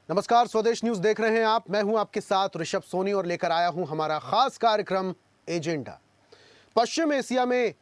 नमस्कार, स्वदेश न्यूज देख रहे हैं आप। मैं हूं आपके साथ ऋषभ सोनी और लेकर आया हूं हमारा खास कार्यक्रम एजेंडा। पश्चिम एशिया में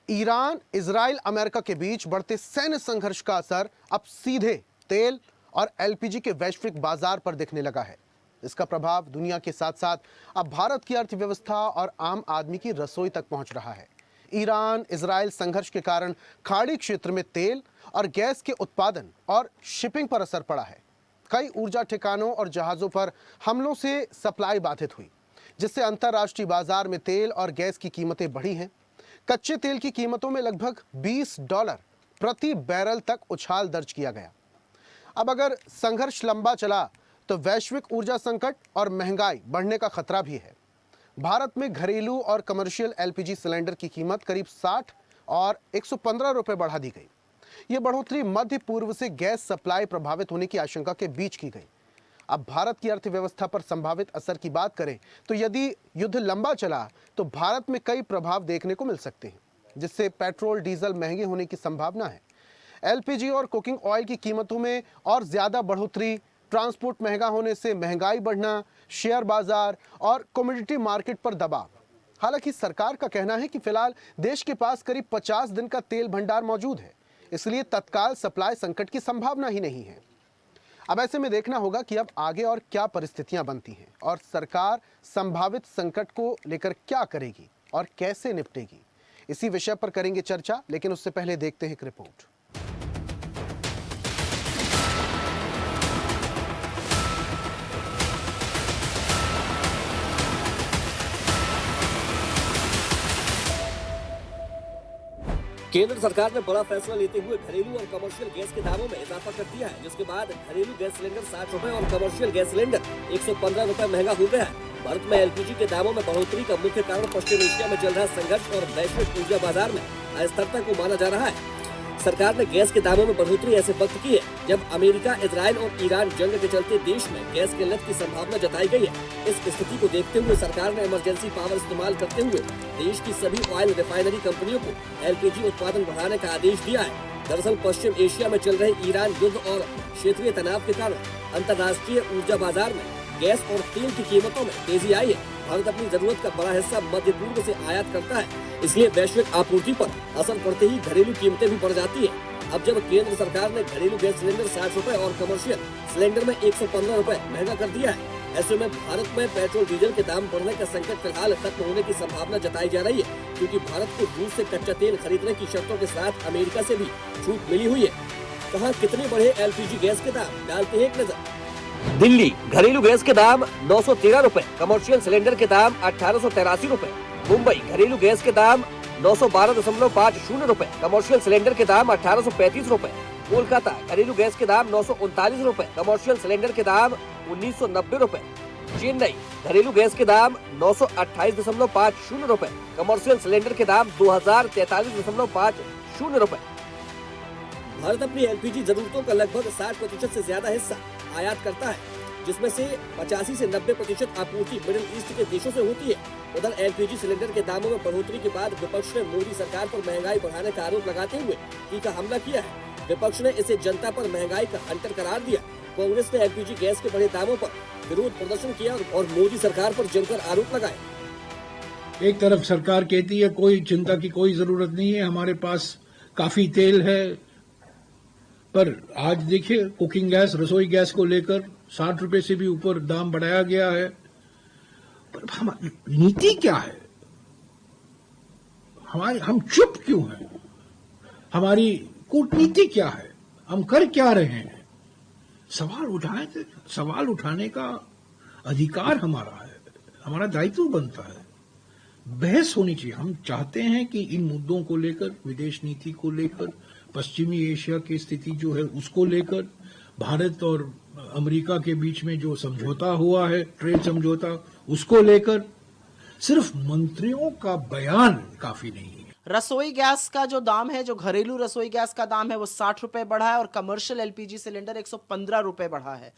ईरान, इजराइल, अमेरिका के बीच बढ़ते सैन्य संघर्ष का असर अब सीधे तेल और एलपीजी के वैश्विक बाजार पर दिखने लगा है। इसका प्रभाव दुनिया के साथ साथ अब भारत की अर्थव्यवस्था और आम आदमी की रसोई तक पहुंच रहा है। ईरान इजराइल संघर्ष के कारण खाड़ी क्षेत्र में तेल और गैस के उत्पादन और शिपिंग पर असर पड़ा है। कई ऊर्जा ठिकानों और जहाजों पर हमलों से सप्लाई बाधित हुई, जिससे अंतर्राष्ट्रीय बाजार में तेल और गैस की कीमतें बढ़ी हैं। कच्चे तेल की कीमतों में लगभग $20 प्रति बैरल तक उछाल दर्ज किया गया। अब अगर संघर्ष लंबा चला तो वैश्विक ऊर्जा संकट और महंगाई बढ़ने का खतरा भी है। भारत में घरेलू और कमर्शियल एलपीजी सिलेंडर की कीमत करीब 60 और 115 रुपए बढ़ा दी गई। ये बढ़ोतरी मध्य पूर्व से गैस सप्लाई प्रभावित होने की आशंका के बीच की गई। अब भारत की अर्थव्यवस्था पर संभावित असर की बात करें तो यदि युद्ध लंबा चला तो भारत में कई प्रभाव देखने को मिल सकते हैं, जिससे पेट्रोल डीजल महंगे होने की संभावना है। एलपीजी और कुकिंग ऑयल की कीमतों में और ज्यादा बढ़ोतरी, ट्रांसपोर्ट महंगा होने से महंगाई बढ़ना, शेयर बाजार और कमोडिटी मार्केट पर दबाव। हालांकि सरकार का कहना है कि फिलहाल देश के पास करीब 50 दिन का तेल भंडार मौजूद है, इसलिए तत्काल सप्लाई संकट की संभावना ही नहीं है। अब ऐसे में देखना होगा कि अब आगे और क्या परिस्थितियां बनती हैं और सरकार संभावित संकट को लेकर क्या करेगी और कैसे निपटेगी। इसी विषय पर करेंगे चर्चा, लेकिन उससे पहले देखते हैं एक रिपोर्ट। केंद्र सरकार ने बड़ा फैसला लेते हुए घरेलू और कमर्शियल गैस के दामों में इजाफा कर दिया है, जिसके बाद घरेलू गैस सिलेंडर 60 रुपए और कमर्शियल गैस सिलेंडर 115 रुपए महंगा हो गया है। भारत में एलपीजी के दामों में बढ़ोतरी का मुख्य कारण पश्चिम एशिया में चल रहा संघर्ष और वैश्विक ऊर्जा बाजार में अस्थिरता को माना जा रहा है। सरकार ने गैस के दामों में बढ़ोतरी ऐसे वक्त की है जब अमेरिका, इजराइल और ईरान जंग के चलते देश में गैस किल्लत की संभावना जताई गई है। इस स्थिति को देखते हुए सरकार ने इमरजेंसी पावर इस्तेमाल करते हुए देश की सभी ऑयल रिफाइनरी कंपनियों को एलपीजी उत्पादन बढ़ाने का आदेश दिया है। दरअसल पश्चिम एशिया में चल रहे ईरान युद्ध और क्षेत्रीय तनाव के कारण अंतर्राष्ट्रीय ऊर्जा बाजार में गैस और तेल की कीमतों में तेजी आई है। भारत अपनी जरूरत का बड़ा हिस्सा मध्य पूर्व से आयात करता है, इसलिए वैश्विक आपूर्ति पर असर पड़ते ही घरेलू कीमतें भी बढ़ जाती है। अब जब केंद्र सरकार ने घरेलू गैस सिलेंडर 60 रुपए और कमर्शियल सिलेंडर में 115 रुपए महंगा कर दिया है, ऐसे में भारत में पेट्रोल डीजल के दाम बढ़ने का संकट फिलहाल खत्म होने की संभावना जताई जा रही है, क्योंकि भारत को रूस से कच्चा तेल खरीदने की शर्तों के साथ अमेरिका से भी छूट मिली हुई है। कहाँ कितने बढ़े एलपीजी गैस के दाम, डालते हैं एक नजर। दिल्ली घरेलू गैस के दाम 913 रुपए, कमर्शियल सिलेंडर के दाम 1883 रुपए। मुंबई घरेलू गैस के दाम 912.50 रुपए, कमर्शियल सिलेंडर के दाम 1835 रुपए। कोलकाता घरेलू गैस के दाम 939 रुपए, कमर्शियल सिलेंडर के दाम 1990 रुपए। चेन्नई घरेलू गैस के दाम 928.50 रुपए, कमर्शियल सिलेंडर के दाम 2043.50 रुपए। भारत अपनी एलपीजी जरूरतों का लगभग 60% से ज्यादा हिस्सा आयात करता है, जिसमें से 85 से 90% आपूर्ति मिडिल ईस्ट के देशों से होती है। उधर एलपीजी सिलेंडर के दामों में बढ़ोतरी के बाद विपक्ष ने मोदी सरकार पर महंगाई बढ़ाने का आरोप लगाते हुए तीखा हमला किया है। विपक्ष ने इसे जनता पर महंगाई का हंटर करार दिया। कांग्रेस ने एलपीजी गैस के बढ़े दामों पर विरोध प्रदर्शन किया और मोदी सरकार पर जमकर आरोप लगाए। एक तरफ सरकार कहती है कोई चिंता की कोई जरूरत नहीं है, हमारे पास काफी तेल है, पर आज देखिए कुकिंग गैस, रसोई गैस को लेकर 60 रुपए से भी ऊपर दाम बढ़ाया गया है। पर हमारी नीति क्या है? हम चुप क्यों हैं? हमारी कूटनीति क्या है? हम कर क्या रहे हैं? सवाल उठाने का अधिकार हमारा है, हमारा दायित्व बनता है। बहस होनी चाहिए। हम चाहते हैं कि इन मुद्दों को लेकर, विदेश नीति को लेकर, पश्चिमी एशिया की स्थिति जो है उसको लेकर, भारत और अमेरिका के बीच में जो समझौता हुआ है, ट्रेड समझौता, उसको लेकर सिर्फ मंत्रियों का बयान काफी नहीं है। रसोई गैस का जो दाम है, जो घरेलू रसोई गैस का दाम है वो 60 रुपए बढ़ा है और कमर्शियल एलपीजी सिलेंडर 115 रुपए बढ़ा है।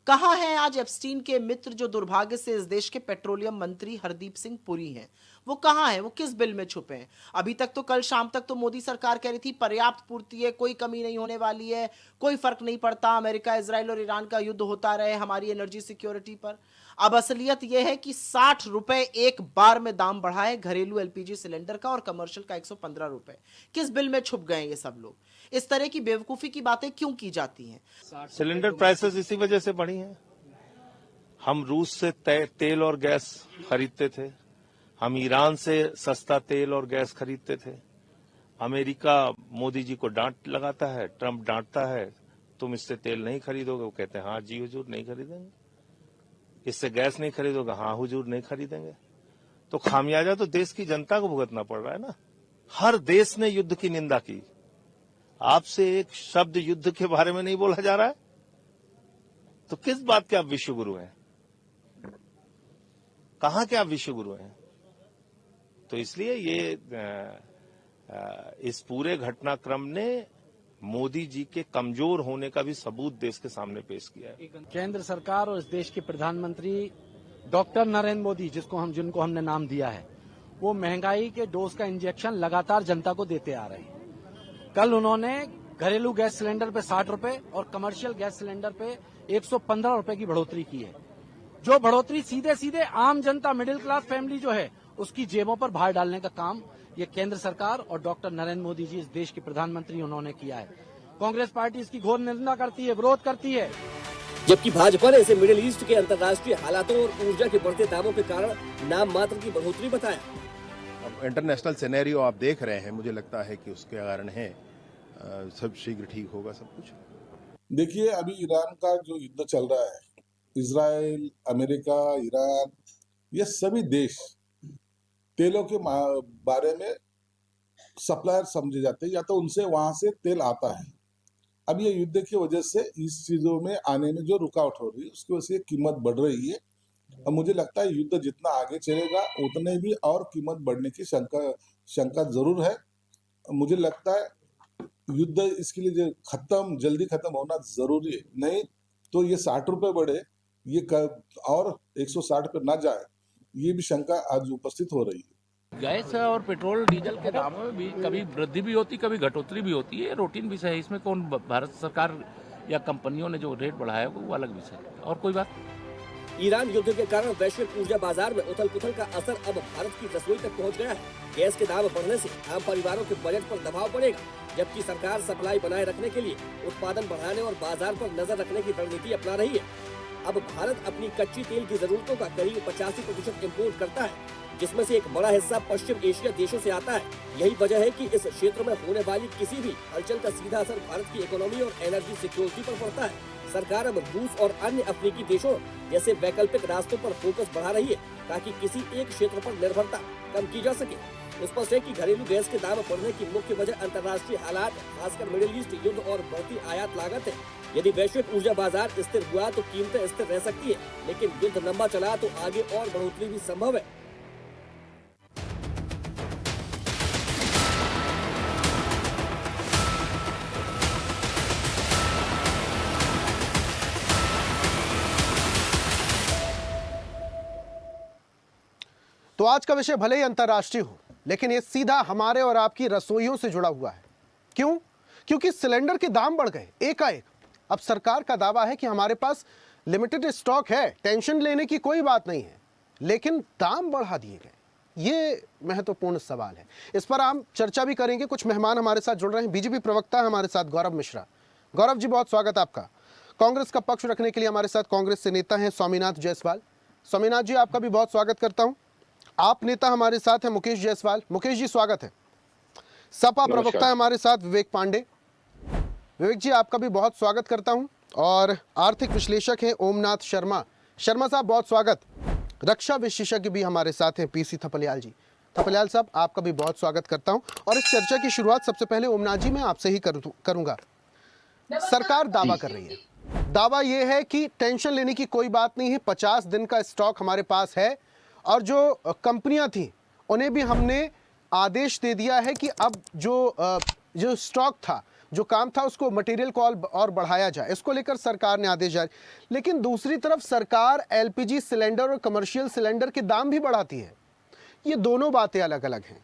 कहां हैं आज एप्स्टीन के मित्र जो दुर्भाग्य से इस देश के पेट्रोलियम मंत्री हरदीप सिंह पुरी हैं? वो कहाँ है, वो किस बिल में छुपे हैं? अभी तक तो, कल शाम तक तो मोदी सरकार कह रही थी पर्याप्त पूर्ति है, कोई कमी नहीं होने वाली है, कोई फर्क नहीं पड़ता, अमेरिका, इजराइल और ईरान का युद्ध होता रहे हमारी एनर्जी सिक्योरिटी पर। अब असलियत यह है कि 60 रुपए एक बार में दाम बढ़ा है घरेलू एलपीजी सिलेंडर का और कमर्शियल का 115 रुपए। किस बिल में छुप गए ये सब लोग? इस तरह की बेवकूफी की बातें क्यों की जाती हैं? सिलेंडर प्राइसेस इसी वजह से बढ़ी हैं। हम रूस से तेल और गैस खरीदते थे, हम ईरान से सस्ता तेल और गैस खरीदते थे। अमेरिका मोदी जी को डांट लगाता है, ट्रंप डांटता है, तुम इससे तेल नहीं खरीदोगे, वो कहते हैं हाँ जी हुजूर नहीं खरीदेंगे। इससे गैस नहीं खरीदोगे, हाँ हुजूर नहीं खरीदेंगे। तो खामियाजा तो देश की जनता को भुगतना पड़ रहा है ना। हर देश ने युद्ध की निंदा की, आपसे एक शब्द युद्ध के बारे में नहीं बोला जा रहा है, तो किस बात के आप विश्वगुरु हैं? कहां के आप विश्वगुरु हैं? तो इसलिए ये इस पूरे घटनाक्रम ने मोदी जी के कमजोर होने का भी सबूत देश के सामने पेश किया है। केंद्र सरकार और इस देश के प्रधानमंत्री डॉक्टर नरेंद्र मोदी, जिनको हमने नाम दिया है, वो महंगाई के डोज का इंजेक्शन लगातार जनता को देते आ रहे हैं। कल उन्होंने घरेलू गैस सिलेंडर पे 60 रुपए और कमर्शियल गैस सिलेंडर पे 115 रुपए की बढ़ोतरी की है, जो बढ़ोतरी सीधे सीधे आम जनता, मिडिल क्लास फैमिली जो है, उसकी जेबों पर भार डालने का काम ये केंद्र सरकार और डॉक्टर नरेंद्र मोदी जी, इस देश के प्रधानमंत्री, उन्होंने किया है। कांग्रेस पार्टी इसकी घोर निंदा करती है, विरोध करती है। जबकि भाजपा ने इसे मिडिल ईस्ट के अंतर्राष्ट्रीय हालातों और ऊर्जा के बढ़ते दामों के कारण नाम मात्र की बढ़ोतरी बताया। अब इंटरनेशनल सिनेरियो आप देख रहे हैं, मुझे लगता है कि उसके कारण है, सब शीघ्र ठीक होगा सब कुछ। देखिए, अभी ईरान का जो युद्ध चल रहा है, इजराइल, अमेरिका, ईरान, ये सभी देश तेलों के बारे में सप्लायर समझे जाते हैं, या तो उनसे वहां से तेल आता है। अब ये युद्ध की वजह से इस चीजों में आने में जो रुकावट हो रही है, उसकी वजह से कीमत बढ़ रही है। और मुझे लगता है युद्ध जितना आगे चलेगा उतने भी और कीमत बढ़ने की शंका जरूर है। मुझे लगता है युद्ध इसके लिए जो जल्दी खत्म होना जरूरी है, नहीं तो ये 60 रुपए बढ़े, ये और 160 पे ना जाए, ये भी शंका आज उपस्थित हो रही है। गैस और पेट्रोल डीजल के दामों में भी कभी वृद्धि भी होती, कभी घटोतरी भी होती है, रूटीन विषय है। इसमें कौन, भारत सरकार या कंपनियों ने जो रेट बढ़ाया वो अलग विषय है, और कोई बात। ईरान युद्ध के कारण वैश्विक ऊर्जा बाजार में उथल पुथल का असर अब भारत की रसोई तक पहुंच गया है। गैस के दाम बढ़ने से आम परिवारों के बजट पर दबाव पड़ेगा, जबकि सरकार सप्लाई बनाए रखने के लिए उत्पादन बढ़ाने और बाजार पर नजर रखने की रणनीति अपना रही है। अब भारत अपनी कच्ची तेल की जरूरतों का करीब 85% इम्पोर्ट करता है, जिसमें से एक बड़ा हिस्सा पश्चिम एशिया देशों से आता है। यही वजह है कि इस क्षेत्र में होने वाली किसी भी हलचल का सीधा असर भारत की इकोनॉमी और एनर्जी सिक्योरिटी पर पड़ता है। सरकार अब रूस और अन्य अफ्रीकी देशों जैसे वैकल्पिक रास्तों पर फोकस बढ़ा रही है, ताकि किसी एक क्षेत्र पर निर्भरता कम की जा सके। स्पष्ट है कि घरेलू गैस के दाम बढ़ने की मुख्य वजह अंतर्राष्ट्रीय हालात, खासकर मिडिल ईस्ट युद्ध और बढ़ती आयात लागत है। यदि वैश्विक ऊर्जा बाजार स्थिर हुआ तो कीमतें स्थिर रह सकती है, लेकिन युद्ध लंबा चला तो आगे और बढ़ोतरी भी संभव है। तो आज का विषय भले ही अंतर्राष्ट्रीय हो, लेकिन ये सीधा हमारे और आपकी रसोइयों से जुड़ा हुआ है। क्यों? क्योंकि सिलेंडर के दाम बढ़ गए एकाएक। अब सरकार का दावा है कि हमारे पास लिमिटेड स्टॉक है, टेंशन लेने की कोई बात नहीं है, लेकिन दाम बढ़ा दिए गए। ये महत्वपूर्ण सवाल है, इस पर हम चर्चा भी करेंगे। कुछ मेहमान हमारे साथ जुड़ रहे हैं। बीजेपी प्रवक्ता हमारे साथ गौरव मिश्रा। गौरव जी, बहुत स्वागत आपका। कांग्रेस का पक्ष रखने के लिए हमारे साथ कांग्रेस से नेता हैं स्वामीनाथ जायसवाल। स्वामीनाथ जी, आपका भी बहुत स्वागत करता हूं। आप नेता हमारे साथ हैं मुकेश जायसवाल। मुकेश जी, स्वागत है। सपा प्रवक्ता है हमारे साथ विवेक पांडे। विवेक जी, आपका भी बहुत स्वागत करता हूं। और आर्थिक विश्लेषक हैं ओमनाथ शर्मा। शर्मा साहब, बहुत स्वागत। रक्षा विशेषज्ञ भी हमारे साथ हैं पीसी थपलियाल जी। थपलियाल साहब, आपका भी बहुत स्वागत करता हूं। और इस चर्चा की शुरुआत सबसे पहले ओमनाथ जी मैं आपसे ही करूंगा। सरकार दावा कर रही है, दावा यह है कि टेंशन लेने की कोई बात नहीं है, 50 दिन का स्टॉक हमारे पास है, और जो कंपनियां थी उन्हें भी हमने आदेश दे दिया है कि अब जो स्टॉक था, जो काम था, उसको मटेरियल को और बढ़ाया जाए। इसको लेकर सरकार ने आदेश जारी। लेकिन दूसरी तरफ सरकार एलपीजी सिलेंडर और कमर्शियल सिलेंडर के दाम भी बढ़ाती है। ये दोनों बातें अलग अलग हैं,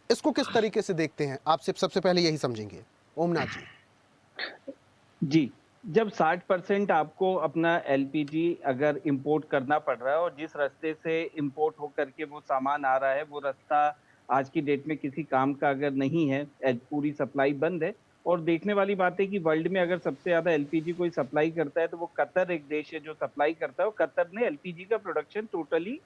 इसको किस तरीके से देखते हैं आप? सबसे पहले यही समझेंगे ओमनाथ जी। जी, जब 60% आपको अपना एलपीजी अगर इंपोर्ट करना पड़ रहा है और जिस रास्ते से इंपोर्ट होकर के वो सामान आ रहा है, वो रास्ता आज की डेट में किसी काम का अगर नहीं है, पूरी सप्लाई बंद है। और देखने वाली बात है कि वर्ल्ड में अगर सबसे ज़्यादा एलपीजी कोई सप्लाई करता है, तो वो कतर एक देश है जो सप्लाई करता है, और कतर ने एलपीजी का प्रोडक्शन टोटली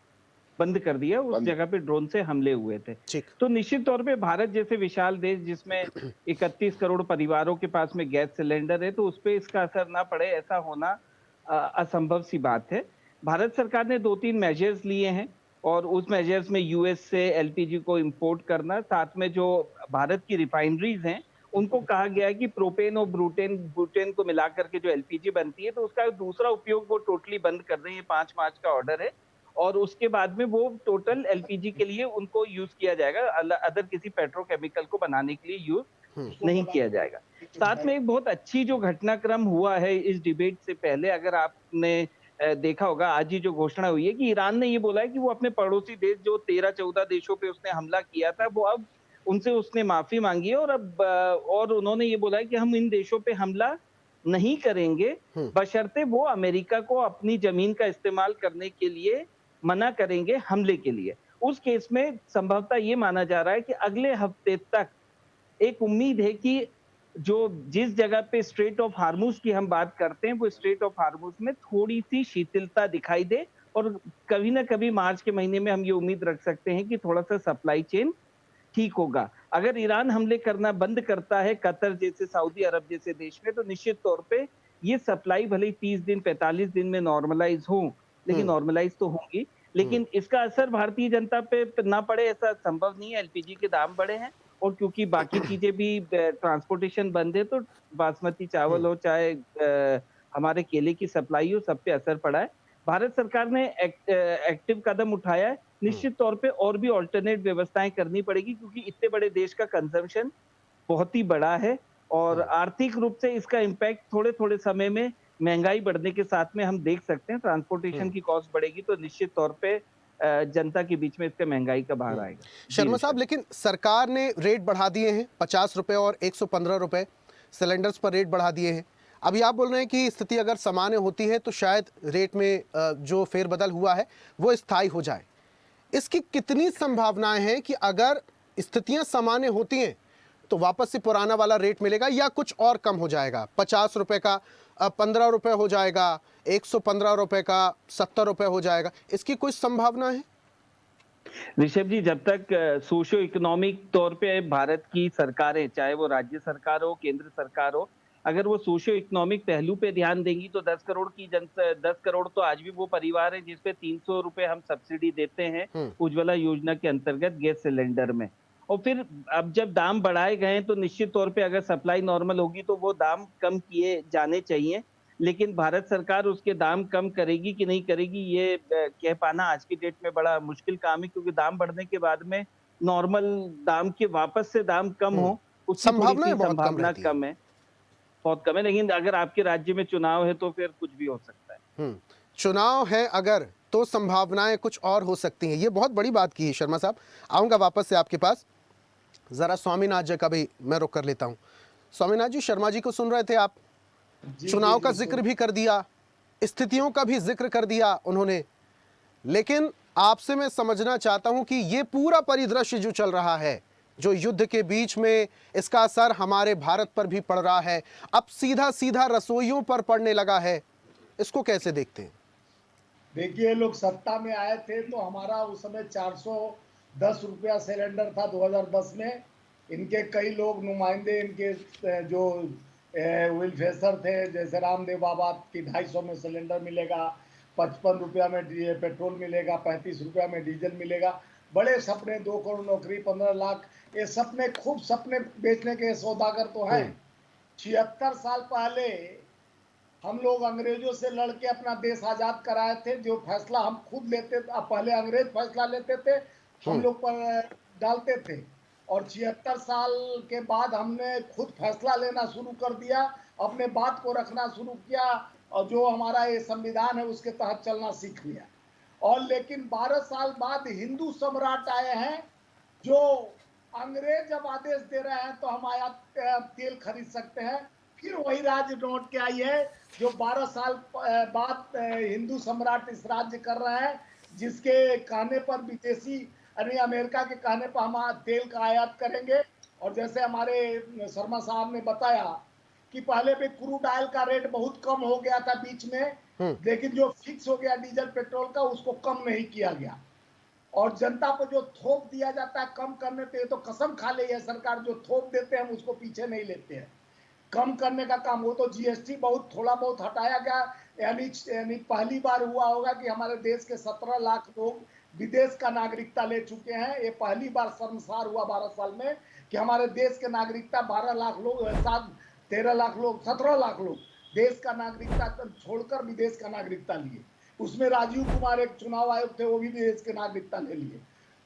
बंद कर दिया। उस जगह पे ड्रोन से हमले हुए थे। ठीक। तो निश्चित तौर पे भारत जैसे विशाल देश जिसमें 31 करोड़ परिवारों के पास में गैस सिलेंडर है, तो उस पे इसका असर ना पड़े ऐसा होना असंभव सी बात है। भारत सरकार ने 2-3 मेजर्स लिए हैं और उस मेजर्स में यूएस से एलपीजी को इंपोर्ट करना, साथ में जो भारत की रिफाइनरीज हैं उनको कहा गया है कि प्रोपेन और ब्यूटेन को मिलाकर के जो एलपीजी बनती है, तो उसका दूसरा उपयोग वो टोटली बंद कर दें। ये 5 मार्च का ऑर्डर है और उसके बाद में वो टोटल एलपीजी के लिए उनको यूज किया जाएगा, अदर किसी पेट्रोकेमिकल को बनाने के लिए यूज नहीं किया जाएगा। साथ में एक बहुत अच्छी जो घटनाक्रम हुआ है इस डिबेट से पहले, अगर आपने देखा होगा, आज ही जो घोषणा हुई है कि ईरान ने ये बोला है कि वो अपने पड़ोसी देश जो 13-14 देशों पे उसने हमला किया था, वो अब उनसे उसने माफी मांगी है और अब और उन्होंने ये बोला है कि हम इन देशों पे हमला नहीं करेंगे बशर्ते वो अमेरिका को अपनी जमीन का इस्तेमाल करने के लिए मना करेंगे हमले के लिए। उस केस में संभवतः ये माना जा रहा है कि अगले हफ्ते तक एक उम्मीद है कि जो जिस जगह पे स्ट्रेट ऑफ हार्मुज की हम बात करते हैं, वो स्ट्रेट ऑफ हार्मुज में थोड़ी सी शिथिलता दिखाई दे और कभी ना कभी मार्च के महीने में हम ये उम्मीद रख सकते हैं कि थोड़ा सा सप्लाई चेन ठीक होगा। अगर ईरान हमले करना बंद करता है कतर जैसे, सऊदी अरब जैसे देश में, तो निश्चित तौर पे ये सप्लाई भले ही 30 दिन 45 दिन में नॉर्मलाइज हो, लेकिन नॉर्मलाइज तो होंगी, लेकिन इसका असर भारतीय जनता पे ना पड़े ऐसा संभव नहीं है। एलपीजी के दाम बढ़े हैं और क्योंकि बाकी चीजें भी, ट्रांसपोर्टेशन बंद है, तो बासमती चावल हो चाहे हमारे केले की सप्लाई हो, सब पे असर पड़ा है। भारत सरकार ने एक्टिव कदम उठाया है। निश्चित तौर पे और भी ऑल्टरनेट व्यवस्थाएं करनी पड़ेगी क्योंकि इतने बड़े देश का कंजम्पशन बहुत ही बड़ा है और आर्थिक रूप से इसका इम्पैक्ट थोड़े थोड़े समय में महंगाई बढ़ने के साथ में हम देख सकते हैं। ट्रांसपोर्टेशन की कॉस्ट बढ़ेगी तो निश्चित तौर पे जनता के बीच में इसका महंगाई का भार आएगा। शर्मा साहब, लेकिन सरकार ने रेट बढ़ा दिए हैं, 50 रुपए और 115 रुपए सिलेंडर्स पर रेट बढ़ा दिए हैं। अभी आप बोल रहे हैं कि स्थिति अगर सामान्य होती है तो शायद रेट में जो फेरबदल हुआ है वो स्थायी हो जाए। इसकी कितनी संभावनाएं हैं कि अगर स्थितियां सामान्य होती हैं तो वापस से पुराना वाला रेट मिलेगा या कुछ और कम हो जाएगा? 50 रुपए का 15 रुपए हो जाएगा, 115 रुपए का 70 रुपए हो जाएगा, इसकी कोई संभावना है? ऋषभ जी, जब तक सोशो इकोनॉमिक तौर पे भारत की सरकारें, चाहे वो राज्य सरकार हो, केंद्र सरकार हो, अगर वो सोशो इकोनॉमिक पहलू पे ध्यान देंगी तो 10 करोड़ तो आज भी वो परिवार है जिसपे 300 रुपए हम सब्सिडी देते हैं उज्ज्वला योजना के अंतर्गत गैस सिलेंडर में। और फिर अब जब दाम बढ़ाए गए तो निश्चित तौर पे अगर सप्लाई नॉर्मल होगी तो वो दाम कम किए जाने चाहिए, लेकिन भारत सरकार उसके दाम कम करेगी कि नहीं करेगी ये कह पाना आज की डेट में बड़ा मुश्किल काम है, क्योंकि दाम बढ़ने के बाद में नॉर्मल दाम के वापस से दाम कम हो उसकी संभावना कम है, बहुत कम है। लेकिन अगर आपके राज्य में चुनाव है तो फिर कुछ भी हो सकता है। चुनाव है अगर तो संभावनाएं कुछ और हो सकती हैं। ये बहुत बड़ी बात की है शर्मा साहब। आऊंगा वापस से आपके पास, जरा स्वामीनाथ जी का भी मैं रुक कर लेता हूं। स्वामीनाथ जी, शर्मा जी को सुन रहे थे आप? चुनाव का जिक्र भी कर दिया, स्थितियों का भी जिक्र कर दिया उन्होंने, लेकिन आपसे मैं समझना चाहता हूं कि ये पूरा परिदृश्य जो चल रहा है, जो युद्ध के बीच में इसका असर हमारे भारत पर भी पड़ रहा है, अब सीधा सीधा रसोइयों पर पड़ने लगा है, इसको कैसे देखते हैं? देखिए, लोग सत्ता में आए थे तो हमारा उस समय 410 रुपया सिलेंडर था 2010 में। इनके कई लोग नुमाइंदे, इनके जो विलफेसर थे, जैसे रामदेव बाबा की 250 में सिलेंडर मिलेगा, 55 रुपया में पेट्रोल मिलेगा, 35 रुपया में डीजल मिलेगा। बड़े सपने, 2 करोड़ नौकरी, 15 लाख, ये सपने, खूब सपने बेचने के सौदागर तो हैं। 76 साल पहले हम लोग अंग्रेजों से लड़ के अपना देश आजाद कराए थे। जो फैसला हम खुद लेते थे, पहले अंग्रेज फैसला लेते थे, हम लोग पर डालते थे, और 76 साल के बाद हमने खुद फैसला लेना शुरू कर दिया, अपने बात को रखना शुरू किया और जो हमारा ये संविधान है उसके तहत चलना सीख लिया। और लेकिन 12 साल बाद हिंदू सम्राट आए हैं जो अंग्रेज जब आदेश दे रहे हैं तो हम आयात तेल खरीद सकते हैं। फिर वही राज्य लौट के आई है जो 12 साल बाद हिंदू सम्राट इस राज्य कर रहे हैं, जिसके कहने पर विदेशी यानी अमेरिका के कहने पर हम तेल का आयात करेंगे। और जैसे हमारे शर्मा साहब ने बताया कि पहले भी क्रूड ऑयल का रेट बहुत कम हो गया था बीच में, लेकिन जो फिक्स हो गया डीजल पेट्रोल का उसको कम नहीं किया गया। और जनता को जो थोप दिया जाता है कम करने पे, तो कसम खा ली है सरकार, जो थोप देते हैं हम उसको पीछे नहीं लेते हैं। कम करने का काम हो तो जीएसटी बहुत थोड़ा बहुत हटाया गया, यानी पहली बार हुआ होगा कि हमारे देश के 17 लाख लोग विदेश का नागरिकता ले चुके हैं। ये पहली बार शर्मसार हुआ 12 साल में कि हमारे देश के नागरिकता 12 लाख लोग, 13 लाख लोग, 17 लाख लोग देश का नागरिकता छोड़कर विदेश का नागरिकता लिए। उसमें राजीव कुमार एक चुनाव आयोग थे, वो भी देश के नागरिकता ले लिए।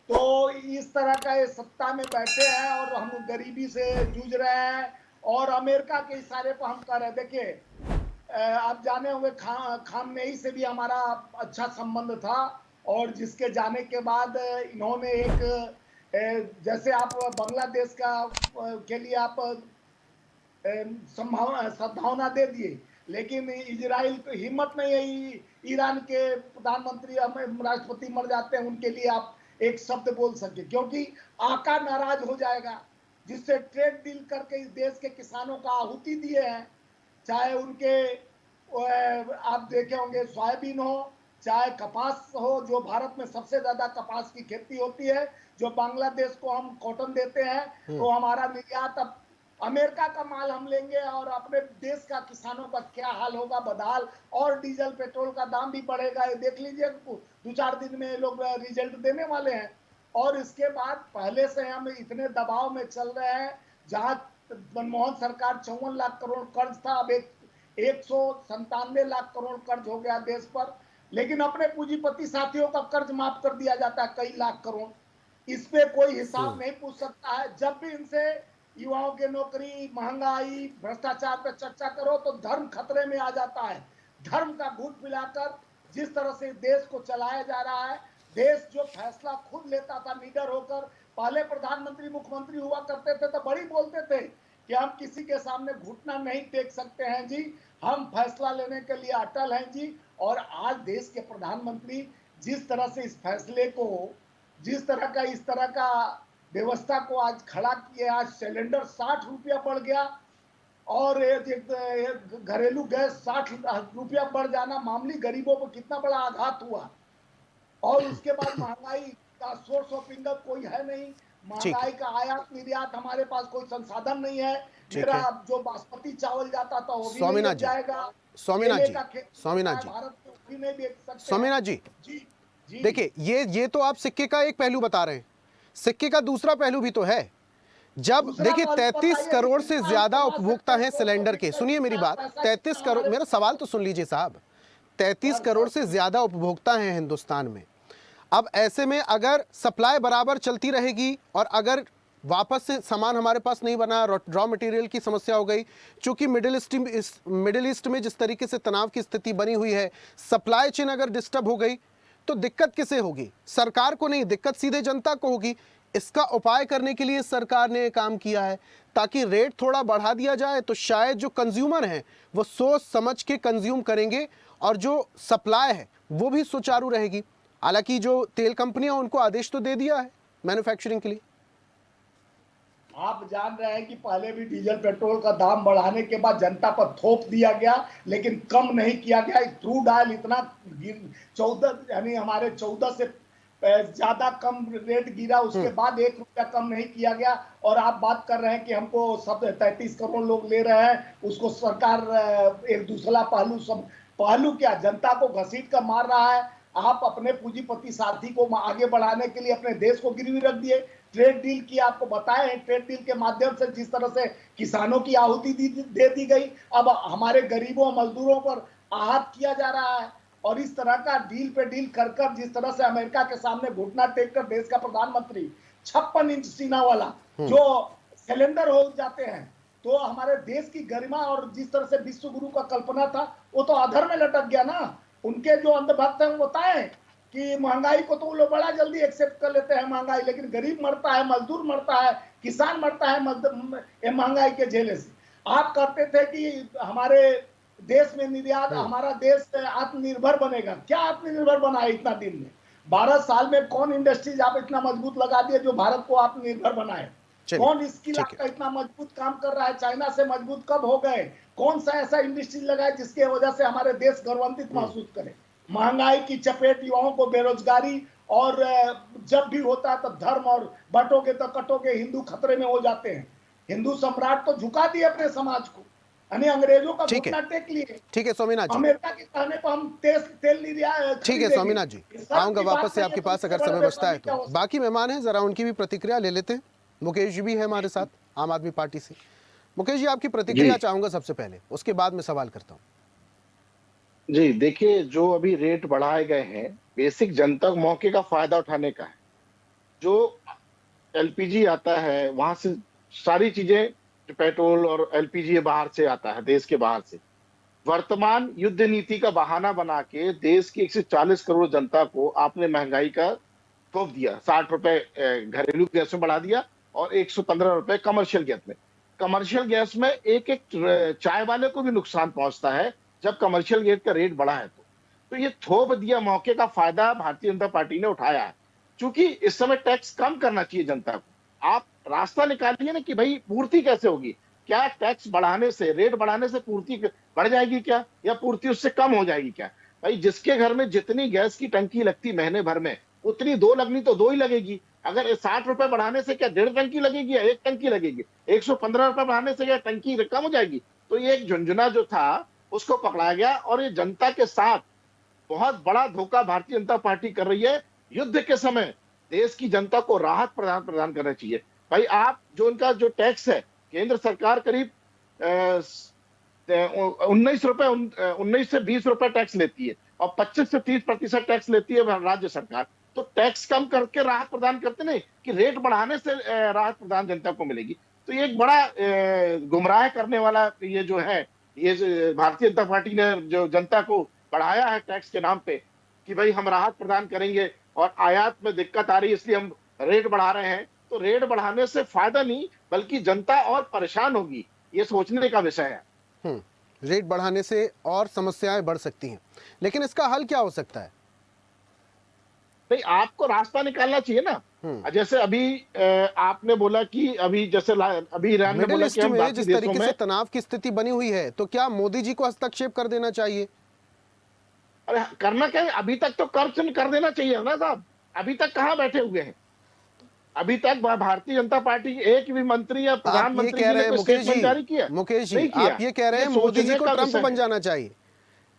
तो इस तरह का ये सत्ता में बैठे हैं और हम गरीबी से जूझ रहे हैं और अमेरिका के इशारे पर हम कर रहे हैं। देखिए आप जाने होंगे खामनेई से भी हमारा अच्छा संबंध था, और जिसके जाने के बाद इन्होंने एक जैसे आप बांग्लादेश का के लिए आप सद्भावना दे दिए, लेकिन इजराइल को हिम्मत नहीं है। ईरान के प्रधानमंत्री राष्ट्रपति मर जाते हैं, उनके लिए आप एक शब्द बोल सके, क्योंकि आका नाराज हो जाएगा। जिससे ट्रेड डील करके इस देश के किसानों का आहुति दिए हैं, चाहे उनके आप देखे होंगे सोयाबीन हो, चाहे कपास हो, जो भारत में सबसे ज्यादा कपास की खेती होती है, जो बांग्लादेश को हम कॉटन देते हैं, तो हमारा निर्यात अब अमेरिका का माल हम लेंगे और अपने देश का किसानों का क्या हाल होगा बदहाल। और डीजल पेट्रोल का दाम भी बढ़ेगा, ये देख लीजिए 2-4 दिन में लोग रिजल्ट देने वाले हैं। और इसके बाद पहले से हम इतने दबाव में चल रहे हैं, जहां मनमोहन सरकार 54 लाख करोड़ कर्ज था, अब 197 लाख करोड़ कर्ज हो गया देश पर। लेकिन अपने पूंजीपति साथियों का कर्ज माफ कर दिया जाता है कई लाख करोड़। इस पे कोई हिसाब नहीं पूछ सकता है। जब भी इनसे युवाओं के नौकरी, महंगाई, भ्रष्टाचार पर चर्चा करो तो धर्म खतरे में आ जाता है। धर्म का घूट पिलाकर जिस तरह से देश को चलाया जा रहा है, देश जो फैसला खुद लेता था निडर होकर, पहले प्रधानमंत्री मुख्यमंत्री हुआ करते थे तो बड़ी बोलते थे कि हम किसी के सामने घुटना नहीं टेक सकते हैं जी, हम फैसला लेने के लिए अटल हैं जी। और आज देश के प्रधानमंत्री जिस तरह से इस फैसले को, जिस तरह का इस तरह का व्यवस्था को आज खड़ा किया, आज सिलेंडर 60 रुपया बढ़ गया और घरेलू गैस 60 रुपया बढ़ जाना मामूली गरीबों को कितना बड़ा आघात हुआ। और उसके बाद महंगाई का सोर्स ऑफ इनकम कोई है नहीं, महंगाई का आयात निर्यात हमारे पास कोई संसाधन नहीं है। मेरा जो बासमती चावल जाता था वो भी नहीं लग जाएगा। स्वामीनाथ जी, देखिए ये तो आप सिक्के का एक पहलू बता रहे हैं, सिक्के का दूसरा पहलू भी तो है। जब देखिए 33 करोड़ से ज्यादा उपभोक्ता हैं सिलेंडर के, सुनिए मेरी बात, 33 करोड़, मेरा सवाल तो सुन लीजिए साहब, 33 करोड़ से ज्यादा उपभोक्ता हैं हिंदुस्तान में। अब ऐसे में अगर सप्लाई बराबर चलती रहेगी और अगर वापस से सामान हमारे पास नहीं बना, रॉ मटेरियल की समस्या हो गई, चूंकि मिडिल ईस्ट में जिस तरीके से तनाव की स्थिति बनी हुई है, सप्लाई चेन अगर डिस्टर्ब हो गई तो दिक्कत किसे होगी? सरकार को नहीं, दिक्कत सीधे जनता को होगी। इसका उपाय करने के लिए सरकार ने काम किया है ताकि रेट थोड़ा बढ़ा दिया जाए, तो शायद जो कंज्यूमर हैं वो सोच समझ के कंज्यूम करेंगे और जो सप्लाई है वो भी सुचारू रहेगी। हालांकि जो तेल कंपनियां, उनको आदेश तो दे दिया है मैन्युफैक्चरिंग के लिए। आप जान रहे हैं कि पहले भी डीजल पेट्रोल का दाम बढ़ाने के बाद जनता पर थोप दिया गया, लेकिन कम नहीं किया गया। क्रूड ऑयल इतना 14 यानी हमारे 14 से ज्यादा कम रेट गिरा, उसके बाद 1 रुपया कम नहीं किया गया। और आप बात कर रहे हैं कि हमको सब 33 करोड़ लोग ले रहे हैं, उसको सरकार एक दूसरा पहलू क्या जनता को घसीट कर मार रहा है। आप अपने पूंजीपति साथी को आगे बढ़ाने के लिए अपने देश को गिरवी रख दिए। ट्रेड डील की आपको बताए हैं, ट्रेड डील के माध्यम से जिस तरह से किसानों की आहुति दे दी गई, अब हमारे गरीबों मजदूरों पर आहत किया जा रहा है। और इस तरह का डील पे डील कर जिस तरह से अमेरिका के सामने घुटना टेक कर देश का प्रधानमंत्री 56 इंच सीना वाला जो सिलेंडर हो जाते हैं, तो हमारे देश की गरिमा और जिस तरह से विश्व गुरु का कल्पना था वो तो अधर में लटक गया ना। उनके जो अंधभक्त हैं वो बताएं कि महंगाई को तो वो लोग बड़ा जल्दी एक्सेप्ट कर लेते हैं महंगाई, लेकिन गरीब मरता है, मजदूर मरता है, किसान मरता है महंगाई के झेले से। आप कहते थे कि हमारे देश में निर्यात, हमारा देश आत्मनिर्भर बनेगा। क्या आत्मनिर्भर बना है इतना दिन में? 12 साल में कौन इंडस्ट्रीज आप इतना मजबूत लगा दिए जो भारत को आत्मनिर्भर बनाए? कौन स्किल आपका इतना मजबूत काम कर रहा है? चाइना से मजबूत कब हो गए? कौन सा ऐसा इंडस्ट्री लगाए जिसके वजह से हमारे देश गौरवान्वित महसूस करे? महंगाई की चपेट, युवाओं को बेरोजगारी, और जब भी होता है तब धर्म और बटोगे तो कटोगे, हिंदू खतरे में हो जाते हैं। हिंदू सम्राट तो झुका दिए अपने समाज को, यानी अंग्रेजों का घुटना टेक लिए। ठीक है स्वामीनाथ जी, अमेरिका के कहने पर हम तेल निर्यात। ठीक है स्वामीनाथ जी, आऊंगा वापस से आपके पास अगर समय बचता है तो। बाकी मेहमान हैं, जरा उनकी भी प्रतिक्रिया ले लेते हैं। मुकेश जी भी है हमारे साथ आम आदमी पार्टी से। मुकेश जी, आपकी प्रतिक्रिया चाहूंगा सबसे पहले, उसके बाद में सवाल करता हूं। जी देखिए, जो अभी रेट बढ़ाए गए हैं, बेसिक जनता को मौके का फायदा उठाने का है। जो एलपीजी आता है वहां से सारी चीजें, जो पेट्रोल और एलपीजी बाहर से आता है, देश के बाहर से। वर्तमान युद्ध नीति का बहाना बना के देश की 140 करोड़ जनता को आपने महंगाई का थोप दिया। 60 रुपए घरेलू गैस में बढ़ा दिया और 115 रुपए कमर्शियल गैस में। कमर्शियल गैस में एक एक चाय वाले को भी नुकसान पहुंचता है जब कमर्शियल गैस का रेट बढ़ा है। तो ये थोप दिया मौके का फायदा भारतीय जनता पार्टी ने उठाया है। क्योंकि इस समय टैक्स कम करना चाहिए जनता को। आप रास्ता निकालिए ना कि भाई पूर्ति कैसे होगी। क्या टैक्स बढ़ाने से, रेट बढ़ाने से पूर्ति बढ़ जाएगी क्या, या पूर्ति उससे कम हो जाएगी क्या? भाई जिसके घर में जितनी गैस की टंकी लगती महीने भर में, उतनी 2 लगनी तो 2 ही लगेगी। अगर 60 रुपए बढ़ाने से क्या 1.5 टंकी लगेगी या 1 टंकी लगेगी? 115 रुपए बढ़ाने से क्या टंकी कम हो जाएगी? तो ये एक झुंझुना जो था उसको पकड़ाया गया, और ये जनता के साथ बहुत बड़ा धोखा भारतीय जनता पार्टी कर रही है। युद्ध के समय देश की जनता को राहत प्रदान करना चाहिए। भाई आप जो उनका जो टैक्स है, केंद्र सरकार करीब 19 से 20 रुपए टैक्स लेती है और 25 से 30% टैक्स लेती है राज्य सरकार। तो टैक्स कम करके राहत प्रदान करते नहीं कि रेट बढ़ाने से राहत प्रदान जनता को मिलेगी। तो ये एक बड़ा गुमराह करने वाला ये जो है, ये भारतीय जनता पार्टी ने जो जनता को बढ़ाया है टैक्स के नाम पे कि भाई हम राहत प्रदान करेंगे और आयात में दिक्कत आ रही है इसलिए हम रेट बढ़ा रहे हैं। तो रेट बढ़ाने से फायदा नहीं बल्कि जनता और परेशान होगी, ये सोचने का विषय है। रेट बढ़ाने से और समस्याएं बढ़ सकती हैं, लेकिन इसका हल क्या हो सकता है? भाई आपको रास्ता निकालना चाहिए ना। जैसे अभी आपने बोला कि अभी जैसे अभी ईरान ने बोला कि हम बाकी जिस देशों तरीके में से तनाव की स्थिति बनी हुई है, तो क्या मोदी जी को हस्तक्षेप कर देना चाहिए? अरे करना क्या है, अभी तक तो कर्ज कर देना चाहिए ना साहब। अभी तक कहाँ बैठे हुए हैं? अभी तक भारतीय जनता पार्टी के एक भी मंत्री या प्रधानमंत्री ने कोई स्टेटमेंट जारी किया? मुकेश जी, आप ये कह रहे हैं मोदी जी को ट्रंप बन जाना चाहिए,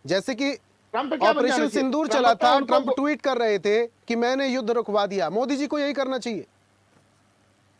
जैसे कि ऑपरेशन सिंदूर चला था, ट्रंप ट्वीट कर रहे थे कि मैंने युद्ध रुकवा दिया। मोदी जी को यही करना चाहिए?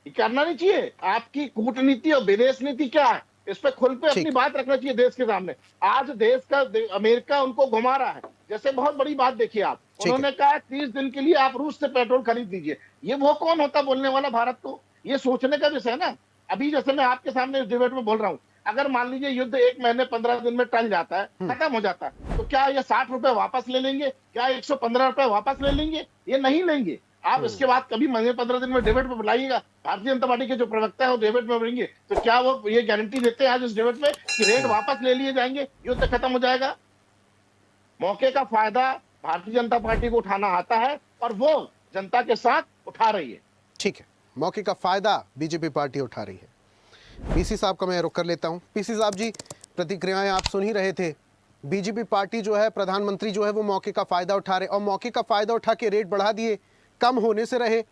करना नहीं चाहिए। आपकी कूटनीति और विदेश नीति क्या है, इस पे खुल पे अपनी बात रखना चाहिए देश के सामने। आज देश का अमेरिका उनको घुमा रहा है। जैसे बहुत बड़ी बात देखिए आप, उन्होंने कहा 30 दिन के लिए आप रूस से पेट्रोल खरीद लीजिए। ये वो कौन होता बोलने वाला भारत को? ये सोचने का विषय है ना। अभी जैसे मैं आपके सामने इस डिबेट में बोल रहा हूँ, अगर मान लीजिए युद्ध 1 महीने 15 दिन में टल जाता है, खत्म हो जाता है, तो क्या ये 60 रुपए वापस ले लेंगे? क्या 115 रुपए वापस ले लेंगे? ये नहीं लेंगे। आप इसके बाद कभी महीने 15 दिन में डिबेट में बुलाइएगा, भारतीय जनता पार्टी के जो प्रवक्ता है वो डिबेट में बोलेंगे, तो क्या वो ये गारंटी देते हैं आज इस डिबेट में कि रेट वापस ले लिए जाएंगे, युद्ध खत्म हो जाएगा? मौके का फायदा भारतीय जनता पार्टी को उठाना आता है और वो जनता के साथ उठा रही है। ठीक है, मौके का फायदा बीजेपी पार्टी उठा रही है। पीसी साहब का मैं रुख कर लेता हूं। पीसी साहब जी, प्रतिक्रियाएं आप सुन ही रहे थे। बीजेपी पार्टी जो है, प्रधानमंत्री जो है, वो मौके का फायदा उठा रहे और मौके का फायदा उठा के रेट बढ़ा दिए, कम होने से रहे।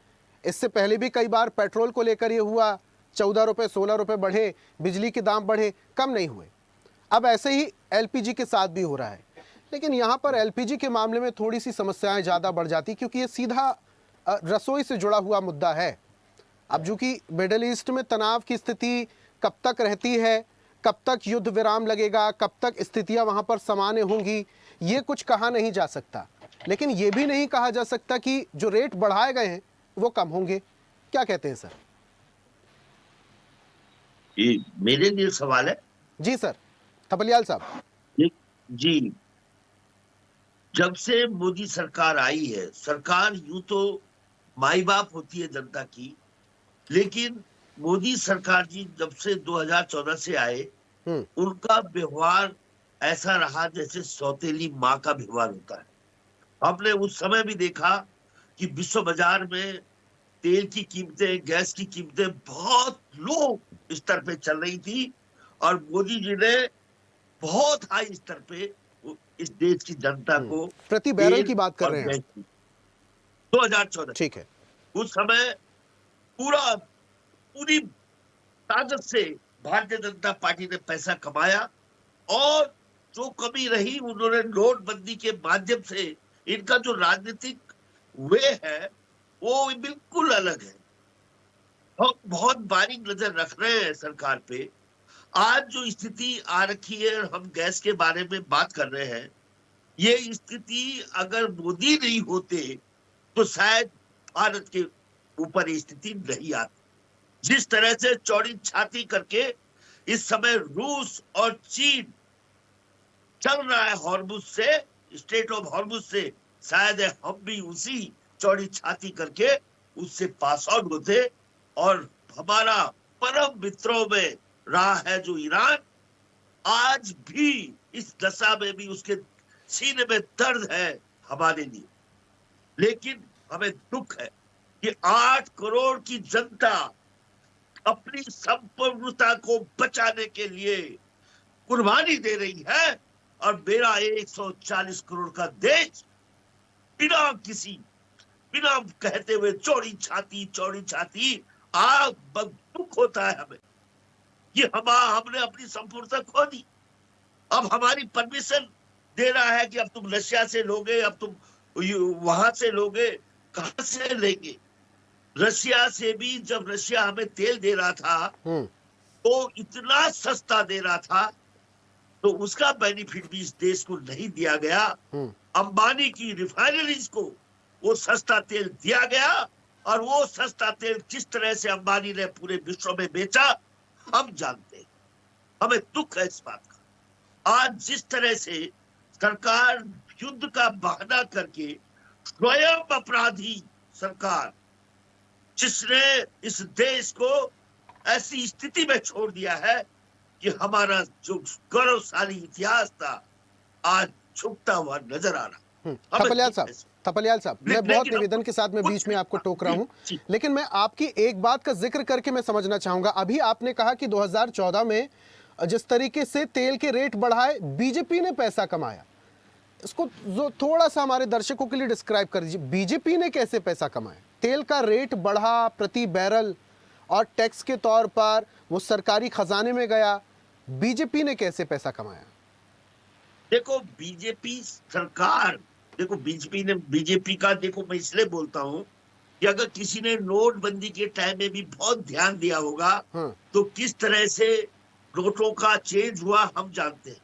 इससे पहले भी कई बार पेट्रोल को लेकर ये हुआ, 14 रुपये 16 रुपये बढ़े, बिजली के दाम बढ़े, कम नहीं हुए। अब ऐसे ही एलपीजी के साथ भी हो रहा है, लेकिन यहाँ पर एलपीजी के मामले में थोड़ी सी समस्याएं ज़्यादा बढ़ जाती, क्योंकि ये सीधा रसोई से जुड़ा हुआ मुद्दा है। अब जो कि मिडिल ईस्ट में तनाव की स्थिति कब तक रहती है, कब तक युद्ध विराम लगेगा, कब तक स्थितियां वहां पर सामान्य होंगी, ये कुछ कहा नहीं जा सकता। लेकिन ये भी नहीं कहा जा सकता कि जो रेट बढ़ाए गए हैं वो कम होंगे। क्या कहते हैं सर? ये मेरे लिए सवाल है? जी सर, थपलियाल साहब। जी, जब से मोदी सरकार आई है, सरकार यूं तो माई बाप होती है जनता की, लेकिन मोदी सरकार जी जब से 2014 से आए, उनका व्यवहार ऐसा रहा जैसे सौतेली माँ का व्यवहार होता है। हमने उस समय भी देखा कि विश्व बाजार में तेल की कीमतें, गैस की कीमतें बहुत लो स्तर पे चल रही थी और मोदी जी ने बहुत हाई स्तर पे इस देश की जनता को प्रति बैरल तेल की बात कर और रहे हैं गैस आप। की 2014, ठीक है। उस समय पूरी ताकत से भारतीय जनता पार्टी ने पैसा कमाया और जो कमी रही उन्होंने नोटबंदी के माध्यम से, इनका जो राजनीतिक वे है वो बिल्कुल अलग है। हम बहुत बारीक नजर रख रहे हैं सरकार पे। आज जो स्थिति आ रखी है, हम गैस के बारे में बात कर रहे हैं, ये स्थिति अगर मोदी नहीं होते तो शायद भारत के ऊपर ये स्थिति नहीं आती। जिस तरह से चौड़ी छाती करके इस समय रूस और चीन चल रहा है हॉर्मुज से, स्टेट ऑफ हॉर्मुज से, शायद हम भी उसी चौड़ी छाती करके उससे पास आउट होते। और हमारा परम मित्रों में रहा है जो ईरान, आज भी इस दशा में भी उसके सीने में दर्द है हमारे लिए। लेकिन हमें दुख है कि 8 करोड़ की जनता अपनी संपूर्णता को बचाने के लिए कुर्बानी दे रही है और मेरा 140 करोड़ का देश बिना कहते हुए चौड़ी छाती दुख होता है हमें कि हमने अपनी संपूर्णता खो दी। अब हमारी परमिशन दे रहा है कि अब तुम रशिया से लोगे, अब तुम वहां से लोगे, कहां से लेंगे? रशिया से भी जब रशिया हमें तेल दे रहा था तो इतना सस्ता दे रहा था, तो उसका बेनिफिट भी इस देश को नहीं दिया गया। अंबानी की रिफाइनरीज को वो सस्ता तेल दिया गया और वो सस्ता तेल किस तरह से अंबानी ने पूरे विश्व में बेचा हम जानते हैं। हमें दुख है इस बात का। आज जिस तरह से सरकार युद्ध का बहाना करके स्वयं अपराधी सरकार, जिसने इस देश को ऐसी स्थिति में छोड़ दिया है कि हमारा जो गौरवशाली इतिहास था आज छुपता हुआ नजर आ रहा। थपलियाल साहब, मैं बहुत निवेदन के साथ मैं बीच में आपको टोक रहा हूं, लेकिन मैं आपकी एक बात का जिक्र करके मैं समझना चाहूंगा। अभी आपने कहा कि 2014 में जिस तरीके से तेल के रेट बढ़ाए बीजेपी ने पैसा कमाया, इसको जो थोड़ा सा हमारे दर्शकों के लिए डिस्क्राइब कर दीजिए। बीजेपी ने कैसे पैसा कमाया? तेल का रेट बढ़ा प्रति बैरल और टैक्स के तौर पर वो सरकारी खजाने में गया, बीजेपी ने कैसे पैसा कमाया? देखो बीजेपी सरकार, देखो बीजेपी का देखो, मैं इसलिए बोलता हूं कि अगर किसी ने नोटबंदी के टाइम में भी बहुत ध्यान दिया होगा तो किस तरह से नोटों का चेंज हुआ हम जानते हैं।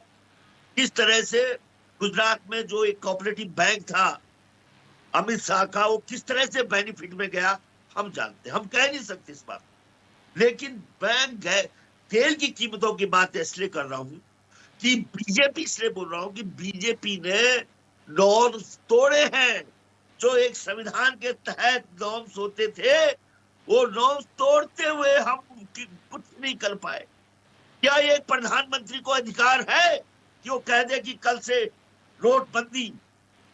किस तरह से गुजरात में जो एक कोऑपरेटिव बैंक था अमित शाह का, वो किस तरह से बेनिफिट में गया हम जानते हैं। हम कह नहीं सकते इस बात, लेकिन तेल की कीमतों की बात इसलिए कर रहा हूं कि बीजेपी, इसलिए बोल रहा हूं कि बीजेपी ने नॉर्म्स तोड़े हैं। जो एक संविधान के तहत नॉर्म्स होते थे, वो नॉर्म्स तोड़ते हुए हम कुछ नहीं कर पाए। क्या ये प्रधानमंत्री को अधिकार है कि वो कह दे कि कल से नोटबंदी,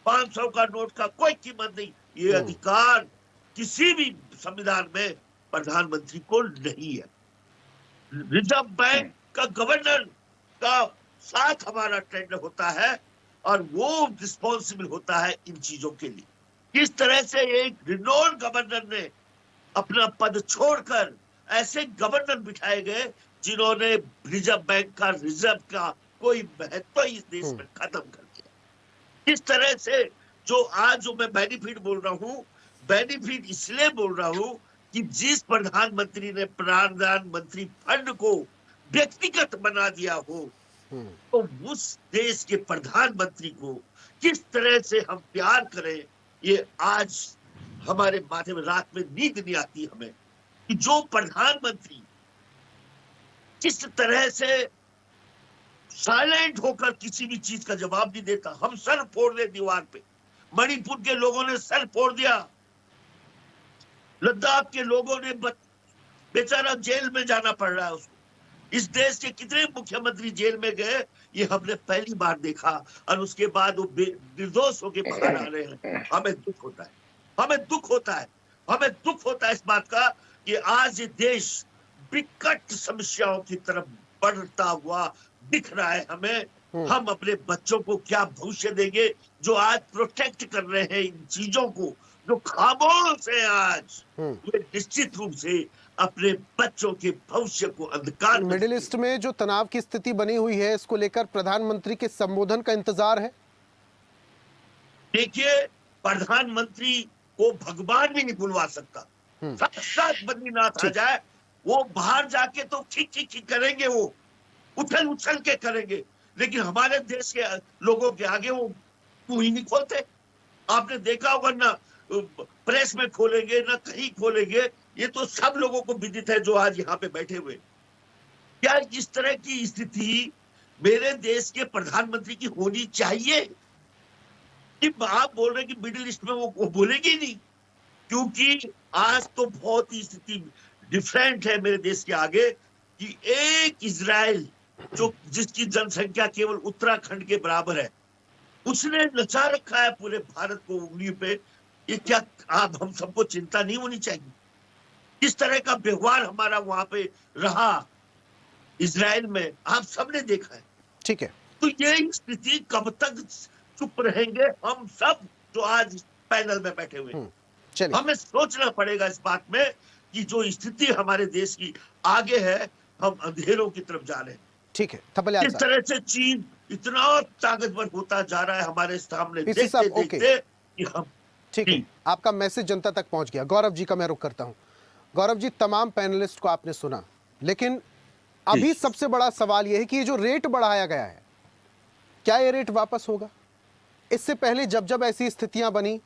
500 का नोट का कोई कीमत नहीं? ये अधिकार किसी भी संविधान में प्रधानमंत्री को नहीं है। रिजर्व बैंक का गवर्नर का साथ हमारा टेंडर होता है और वो रिस्पॉन्सिबल होता है इन चीजों के लिए। किस तरह से एक रिनोन गवर्नर ने अपना पद छोड़कर ऐसे गवर्नर बिठाए गए जिन्होंने रिजर्व बैंक का, रिजर्व का कोई महत्व इस देश में खत्म कर दिया। किस तरह से जो आज जो मैं बेनिफिट बोल रहा हूं, बेनिफिट इसलिए बोल रहा हूं कि जिस प्रधानमंत्री ने प्रधानमंत्री फंड को व्यक्तिगत बना दिया हो, तो उस देश के प्रधानमंत्री को किस तरह से हम प्यार करें, ये आज हमारे माथे में रात में नींद नहीं आती हमें कि जो प्रधानमंत्री किस तरह से साइलेंट होकर किसी भी चीज का जवाब नहीं देता। हम सर फोड़ दे दीवार पे। मणिपुर के लोगों ने सर फोड़ दिया, लद्दाख के लोगों ने बेचारा जेल में जाना पड़ रहा है उसको। इस देश के कितने मुख्यमंत्री जेल में गए ये हमने पहली बार देखा, और उसके बाद वो निर्दोष होकर बाहर आ रहे हैं। हमें दुख होता है, हमें दुख होता है, हमें दुख होता है इस बात का कि आज ये देश विकट समस्याओं की तरफ बढ़ता हुआ दिख रहा है हमें। हम अपने बच्चों को क्या भविष्य देंगे जो आज प्रोटेक्ट कर रहे हैं इन चीजों को, जो खामोश है आज, वे निश्चित रूप से अपने बच्चों के भविष्य को अंधकार। मिडिल ईस्ट में जो तनाव की स्थिति बनी हुई है, इसको लेकर प्रधानमंत्री के संबोधन का इंतजार है। देखिए, प्रधानमंत्री को भगवान भी नहीं बुलवा सकता। साक्षात बद्रीनाथ आ जाए, वो बाहर जाके तो खिक करेंगे, वो उछल के करेंगे, लेकिन हमारे देश के लोगों के आगे वो मुंह ही नहीं खोलते। आपने देखा होगा ना, प्रेस में खोलेंगे ना कहीं खोलेंगे। ये तो सब लोगों को विदित है जो आज यहाँ पे बैठे हुए। क्या इस तरह की स्थिति मेरे देश के प्रधानमंत्री की होनी चाहिए? कि आप बोल रहे हैं कि मिडिल ईस्ट में वो बोलेगी नहीं, क्योंकि आज तो बहुत ही स्थिति डिफरेंट है मेरे देश के आगे कि एक इजराइल जो जिसकी जनसंख्या केवल उत्तराखंड के बराबर है, उसने नचा रखा है पूरे भारत को उंगली पे। ये क्या आप हम सबको चिंता नहीं होनी चाहिए? इस तरह का व्यवहार हमारा वहां पे रहा इजराइल में, आप सबने देखा है। ठीक है, तो ये स्थिति कब तक चुप रहेंगे हम सब जो आज पैनल में बैठे हुए हैं? हमें सोचना पड़ेगा इस बात में कि जो स्थिति हमारे देश की आगे है, हम अंधेरों की तरफ जा रहे हैं। ठीक है, थपलियाल इस तरह से चीन इतना ताकतवर होता जा रहा है हमारे सामने पीसी देखते साहब, देखते कि हम। ठीक है, आपका मैसेज जनता तक पहुंच गया। गौरव जी का मैं रुख करता हूं। गौरव जी, तमाम पैनलिस्ट को आपने सुना, लेकिन अभी सबसे बड़ा सवाल यह है कि ये जो रेट बढ़ाया गया है, क्या ये रेट वापस होगा? इससे पहले जब जब ऐसी स्थितियां बनी,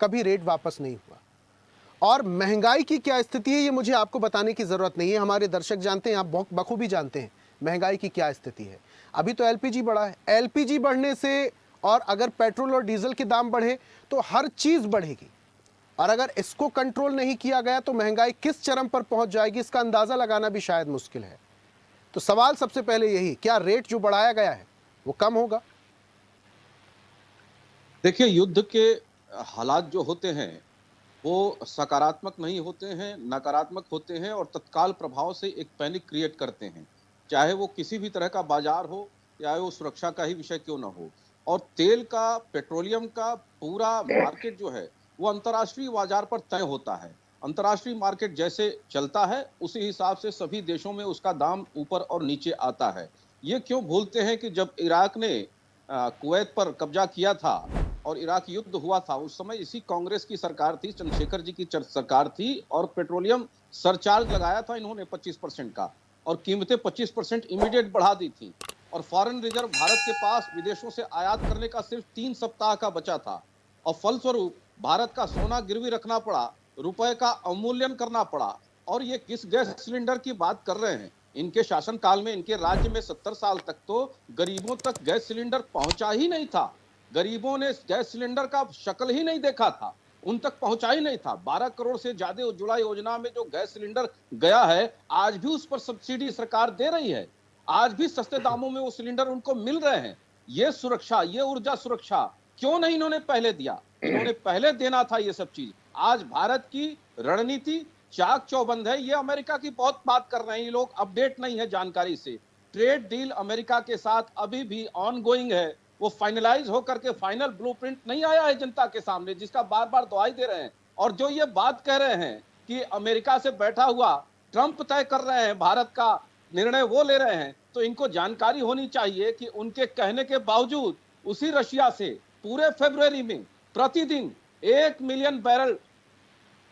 कभी रेट वापस नहीं हुआ। और महंगाई की क्या स्थिति है, ये मुझे आपको बताने की जरूरत नहीं है, हमारे दर्शक जानते हैं, आप बखूबी जानते हैं महंगाई की क्या स्थिति है। अभी तो एलपीजी बढ़ा है, एलपीजी बढ़ने से और अगर पेट्रोल और डीजल के दाम बढ़े तो हर चीज बढ़ेगी, और अगर इसको कंट्रोल नहीं किया गया तो महंगाई किस चरम पर पहुंच जाएगी, इसका अंदाजा लगाना भी शायद मुश्किल है। तो सवाल सबसे पहले यही, क्या रेट जो बढ़ाया गया है वो कम होगा? देखिए, युद्ध के हालात जो होते हैं वो सकारात्मक नहीं होते हैं, नकारात्मक होते हैं, और तत्काल प्रभाव से एक पैनिक क्रिएट करते हैं, चाहे वो किसी भी तरह का बाजार हो, चाहे वो सुरक्षा का ही विषय क्यों ना हो। और तेल का, पेट्रोलियम का पूरा मार्केट जो है वो अंतर्राष्ट्रीय बाजार पर तय होता है। अंतर्राष्ट्रीय मार्केट जैसे चलता है उसी हिसाब से सभी देशों में उसका दाम ऊपर और नीचे आता है। ये क्यों भूलते हैं कि जब इराक ने कुवैत पर कब्जा किया था और इराक युद्ध हुआ था, उस समय इसी कांग्रेस की सरकार थी, चंद्रशेखर जी की सरकार थी, और पेट्रोलियम सरचार्ज लगाया था इन्होंने 25% का, और कीमतें 25% इमीडिएट बढ़ा दी थी। और फॉरेन रिजर्व भारत के पास विदेशों से आयात करने का सिर्फ 3 सप्ताह का बचा था, और फलस्वरूप भारत का सोना गिरवी रखना पड़ा, रुपए का अवमूल्यन करना पड़ा। और ये किस गैस सिलेंडर की बात कर रहे हैं? इनके शासनकाल में, इनके राज्य में 70 साल तक तो गरीबों तक गैस सिलेंडर पहुंचा ही नहीं था। गरीबों ने गैस सिलेंडर का शक्ल ही नहीं देखा था, उन तक पहुंचा ही नहीं था। 12 करोड़ से ज्यादा उज्ज्वला योजना में जो गैस सिलेंडर गया है, आज भी उस पर सब्सिडी सरकार दे रही है, आज भी सस्ते दामों में वो सिलेंडर उनको मिल रहे हैं। ये सुरक्षा, ये ऊर्जा सुरक्षा क्यों नहीं इन्होंने पहले दिया? इन्होंने पहले देना था ये सब चीज। आज भारत की रणनीति चाक चौबंद है। ये अमेरिका की बहुत बात कर रहे हैं ये लोग, अपडेट नहीं है जानकारी से। ट्रेड डील अमेरिका के साथ अभी भी ऑन गोइंग है, वो फाइनलाइज होकर के फाइनल ब्लूप्रिंट नहीं आया है जनता के सामने, जिसका बार बार दुहाई दे रहे हैं। और जो ये बात कह रहे हैं कि अमेरिका से बैठा हुआ ट्रंप तय कर रहे हैं, भारत का निर्णय वो ले रहे हैं, तो इनको जानकारी होनी चाहिए कि उनके कहने के बावजूद उसी रशिया से पूरे फरवरी में प्रतिदिन 1 मिलियन बैरल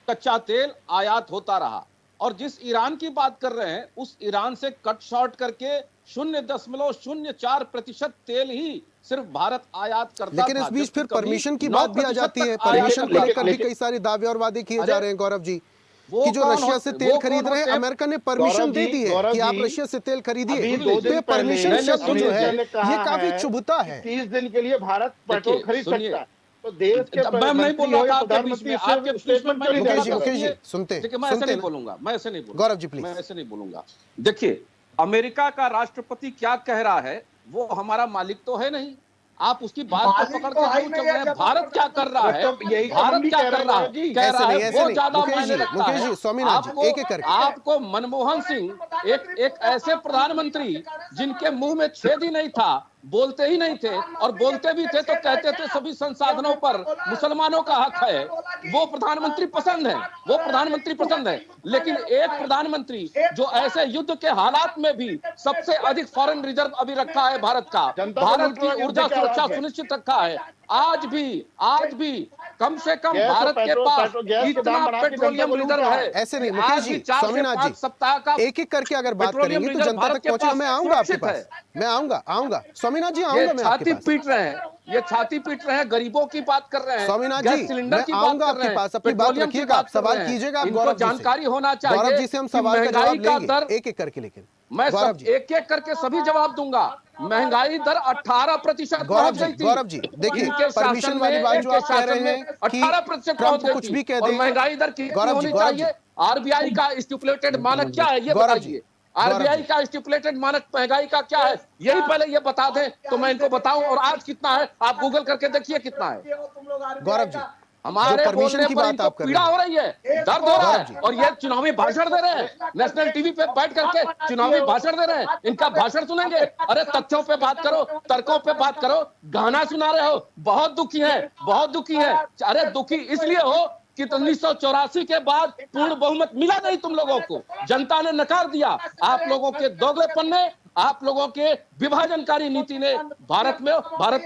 कच्चा तेल आयात होता रहा। और जिस ईरान की बात कर रहे हैं, उस ईरान से कट शॉर्ट करके 0.04% तेल ही सिर्फ भारत आयात करता था। लेकिन इस बीच फिर परमिशन की बात भी आ जाती है, परमिशन को लेकर भी कई सारे दावे और वादे किए जा रहे हैं गौरव जी। कि जो रशिया से तेल खरीद रहे हैं, अमेरिका ने परमिशन दे दी है कि आप रशिया से तेल खरीदिए। तो ये परमिशन शब्द जो है ये काफी चुभता है। 30 दिन के लिए भारत पेट्रोल खरीद सकता है, तो देश के मैं नहीं बोल रहा था आपके बीच में, प्रधानमंत्री आपके बीच में मैं नहीं बोल रहा था। मुकेश जी सुनते देखिए मैं ऐसे नहीं बोलूंगा, मैं ऐसे नहीं बोलूंगा, गौरव जी प्लीज। मैं ऐसे नहीं बोलूंगा। देखिए अमेरिका का राष्ट्रपति क्या कह रहा है वो हमारा मालिक तो है नहीं, आप उसकी बात को पकड़ के क्यों चल रहे हैं? भारत क्या कर रहा है, भारत क्या कर रहा है, कह रहा है वो ज्यादा मायने रखता है। आपको मनमोहन सिंह एक ऐसे प्रधानमंत्री जिनके मुंह में छेद ही नहीं था, बोलते ही नहीं थे, और बोलते भी थे तो कहते थे सभी संसाधनों पर मुसलमानों का हक है, वो प्रधानमंत्री पसंद है, वो प्रधानमंत्री पसंद है। लेकिन एक प्रधानमंत्री जो ऐसे युद्ध के हालात में भी सबसे अधिक फॉरेन रिजर्व अभी रखा है भारत का, भारत की ऊर्जा सुरक्षा सुनिश्चित रखा है, आज भी कम से कम भारत के पास इतना पेट्रोलियम रिजर्व है। ऐसे नहीं मुकेश जी, स्वामीनाथ जी, सप्ताह का एक एक करके अगर बात करेंगे तो जनता तक पहुंचेगा। मैं आऊंगा आपके पास, मैं आऊंगा स्वामीनाथ जी, आऊंगा मैं आपके पास। पीट रहे हैं, ये छाती पीट रहे हैं, गरीबों की बात कर रहे हैं, स्वामीनाथ गैस जी सिलेंडर की मैं बात आऊंगा कर रहे आपके हैं, पास, अपनी बात रखिएगा, आप सवाल कीजिएगा, आप गौरव जी से जानकारी होना चाहिए। गौरव जी से हम सवाल का जवाब लेंगे एक एक करके, लेकिन मैं सब एक एक करके सभी जवाब दूंगा। महंगाई दर 18% पहुंच गई थी। गौरव जी देखिए, परमिशन वाली बात जो आप कह रहे हैं कि 18% ट्रम्प कुछ भी कह और दे, महंगाई दर कितनी होनी चाहिए? आरबीआई का स्टिपुलेटेड मानक क्या है ये बताइए। आरबीआई का स्टिपुलेटेड मानक महंगाई का क्या है, यही पहले ये बता दें तो मैं इनको बताऊं। और आज कितना है आप गूगल करके देखिए कितना है। गौरव जी हमारे बोलने पर इनको पीड़ा हो रही है, दर्द हो रहा है, और ये चुनावी भाषण दे रहे हैं, नेशनल टीवी पे बैठ करके चुनावी भाषण दे रहे हैं। इनका भाषण सुनेंगे? अरे तथ्यों पे बात करो, तर्कों पे बात करो, गाना सुना रहे हो। बहुत दुखी है, बहुत दुखी है। अरे दुखी इसलिए हो कि 1984 के बाद पूर्ण बहुमत मिला नहीं तुम लोगों को, जनता ने नकार दिया। आप लोगों के दोगलेपन ने, आप लोगों के विभाजनकारी नीति ने भारत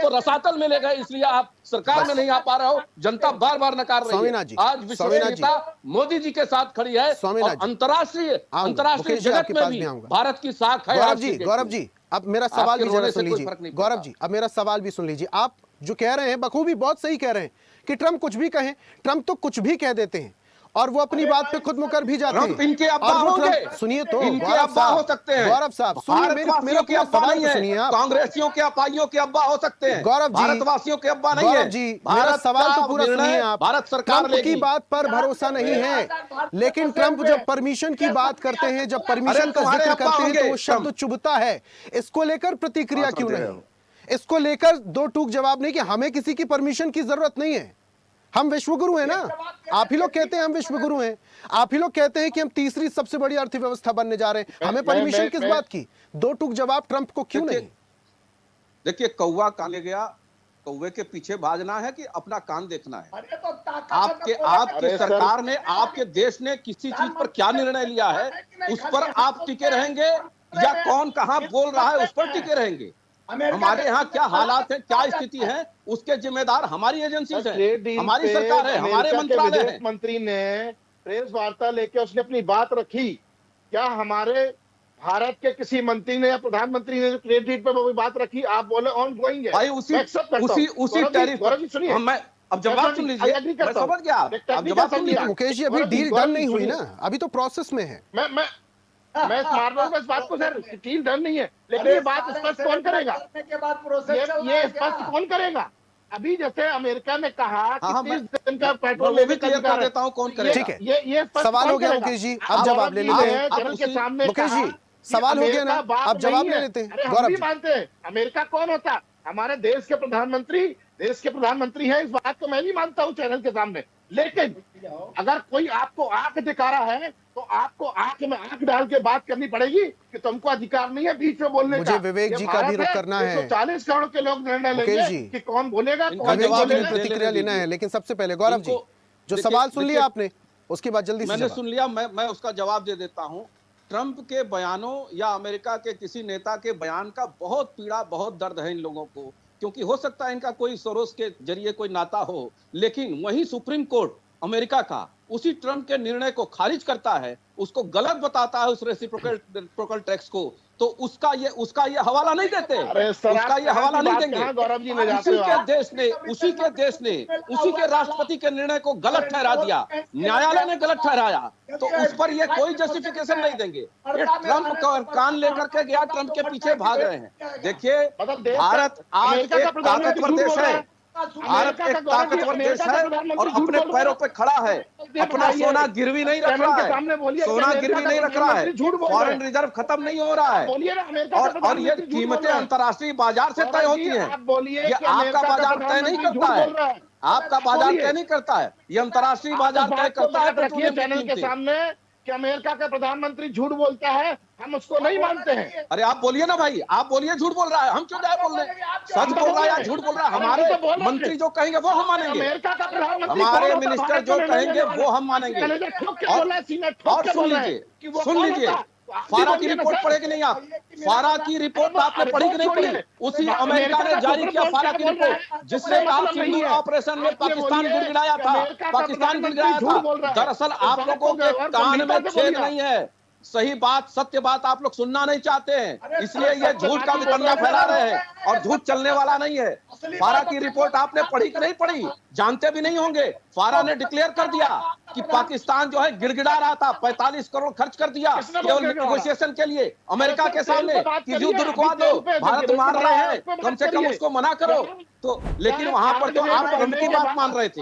को रसातल में ले गए, इसलिए आप सरकार में नहीं आ पा रहे हो। जनता बार बार नकार रही है। आज विश्व नेता मोदी जी के साथ खड़ी है और अंतर्राष्ट्रीय जगत में भी भारत की साख है। गौरव जी अब मेरा सवाल भी जरा सुन लीजिए। गौरव जी अब मेरा सवाल भी सुन लीजिए। आप जो कह रहे हैं बखूबी बहुत सही कह रहे हैं कि ट्रम्प कुछ भी कहें, ट्रम्प तो कुछ भी कह देते हैं और वो अपनी बात पे खुद मुकर भी जाते हैं। इनके अब्बा होंगे, सुनिए तो इनके अब्बा हो सकते हैं। गौरव साहब सुनिए, मेरा के अब्बा नहीं है, कांग्रेसियों के अपाइयों के अब्बा हो सकते हैं। गौरव जी, भारतवासियों के अब्बा नहीं है। गौरव जी मेरा सवाल तो पूरा सुनिए आप। भारत सरकार की बात पर भरोसा नहीं है, लेकिन ट्रम्प जब परमिशन की बात करते हैं, जब परमिशन का जिक्र करते हैं तो वो शब्द चुभता है। इसको लेकर प्रतिक्रिया क्यों नहीं? इसको लेकर दो टूक जवाब नहीं कि हमें किसी की परमिशन की जरूरत नहीं है, हम विश्वगुरु हैं ना। आप ही लोग कहते हैं हम विश्वगुरु हैं, आप ही लोग कहते हैं कि हम तीसरी सबसे बड़ी अर्थव्यवस्था बनने जा रहे हैं, हमें परमिशन किस बात की? दो टूक जवाब ट्रंप को क्यों नहीं? देखिए कौवा काने गया, कौवे के पीछे भागना है कि अपना कान देखना है? आपकी सरकार ने, आपके देश ने किसी चीज पर क्या निर्णय लिया है उस पर आप टिके रहेंगे या कौन कहां बोल रहा है उस पर टिके रहेंगे? हमारे यहाँ क्या हालात है, क्या स्थिति है, उसके जिम्मेदार हमारी एजेंसीज हैं, हमारी सरकार है, हमारे मंत्रालय है। मंत्री ने प्रेस वार्ता लेके उसने अपनी बात रखी। क्या हमारे भारत के किसी मंत्री ने या प्रधानमंत्री ने जो क्रेडिट पर वो बात रखी, आप बोले ऑन गोइंग है? भाई उसी टैरिफ पर मैं अब जवाब सुन लीजिए, मैं समझ गया। अब जवाब सुन लीजिए मुकेश जी, अभी डील डन नहीं हुई ना, अभी तो प्रोसेस में है। मैं मार रहा हूँ इस बात को सर, डील डन नहीं है, लेकिन ये बात स्पष्ट कौन करेगा? ये स्पष्ट कौन करेगा? अभी जैसे अमेरिका ने कहा कि 30 दिन का पेट्रोल लेने का अधिकार देता हूँ, कौन करेगा? ठीक है, ये सवाल हो गया मुकेश जी, अब जवाब ले लेते हैं। मुकेश जी सवाल हो गया ना, अब जवाब ले लेते हैं। हम भी मानते हैं अमेरिका कौन होता? हमारे देश के प्रधानमंत्री हैं, इस बात को मैं भी मानता हूँ चैनल के सामने। लेकिन अगर कोई आपको आंख दिखा रहा है तो आपको आंख में आंख डाल के बात करनी पड़ेगी कि तुमको अधिकार नहीं है बीच में बोलने का। मुझे विवेक जी का भी रुख करना है। 140 करोड़ के लोग निर्णय लेंगे कि कौन बोलेगा, प्रतिक्रिया लेना है। लेकिन सबसे पहले गौरव जी जो सवाल सुन लिया आपने, उसके बाद जल्दी से मैंने सुन लिया, मैं उसका जवाब दे देता हूँ। ट्रंप के बयानों या अमेरिका के किसी नेता के बयान का बहुत पीड़ा, बहुत दर्द है इन लोगों को, क्योंकि हो सकता है इनका कोई सोरोस के जरिए कोई नाता हो, लेकिन वही सुप्रीम कोर्ट अमेरिका का उसी ट्रंप के निर्णय को खारिज करता है, उसको गलत बताता है उस रेसिप्रोकल टैक्स को। तो उसका ये हवाला नहीं देते, उसका ये हवाला नहीं देंगे। गौरव जी ले जाते हो आप? उसी के राष्ट्रपति के निर्णय को गलत ठहरा दिया, न्यायालय ने गलत ठहराया, तो उस पर ये कोई जस्टिफिकेशन नहीं देंगे। ये ट्रंप का कान लेकर के गया, ट्रंप के पीछे भाग रहे हैं। देखिए, भारत आज एक ताकतवर देश है, भारत एक ताकतवर देश है और अपने पैरों पे खड़ा है, अपना सोना गिरवी नहीं रख रहा है, सोना गिरवी नहीं रख रहा है, फॉरेन रिजर्व खत्म नहीं हो रहा है, और ये कीमतें अंतर्राष्ट्रीय बाजार से तय होती हैं। ये आपका बाजार तय नहीं करता है, आपका बाजार तय नहीं करता है, ये अंतर्राष्ट्रीय बाजार तय करता है। रखिए चैनल के सामने कि अमेरिका का प्रधानमंत्री झूठ बोलता है, हम उसको नहीं मानते हैं। अरे आप बोलिए ना भाई, आप बोलिए झूठ बोल रहा है, हम क्यों जाए बोलने? सच बोल रहा है या झूठ बोल रहा है? हमारे मंत्री जो कहेंगे वो हम मानेंगे, अमेरिका का प्रधानमंत्री, हमारे मिनिस्टर जो कहेंगे वो हम मानेंगे। और सुन लीजिए, फारा की रिपोर्ट पढ़ेगी नहीं आप? फारा की रिपोर्ट आपने पढ़ी कि नहीं पढ़ी? उसी अमेरिका ने जारी किया फारा की रिपोर्ट, जिसने कहा सिंदूर ऑपरेशन में पाकिस्तान गिड़गिड़ाया था। दरअसल आप लोगों के कान में छेद नहीं है, सही बात, सत्य बात आप लोग सुनना नहीं चाहते हैं, इसलिए ये झूठ का वितंडा फैला रहे हैं, और झूठ चलने वाला नहीं है। फारा की रिपोर्ट आपने पढ़ी कि नहीं पढ़ी? जानते भी नहीं होंगे। फारा ने डिक्लेयर कर दिया कि पाकिस्तान जो है गिड़गिड़ा रहा था, 45 करोड़ खर्च कर दिया केवल नेगोशिएशन के लिए अमेरिका के सामने कि युद्ध रुकवा दो, भारत मार रहे हैं, कम से कम उसको मना करो। तो लेकिन वहां पर तो आप ट्रंप की बात मान रहे थे।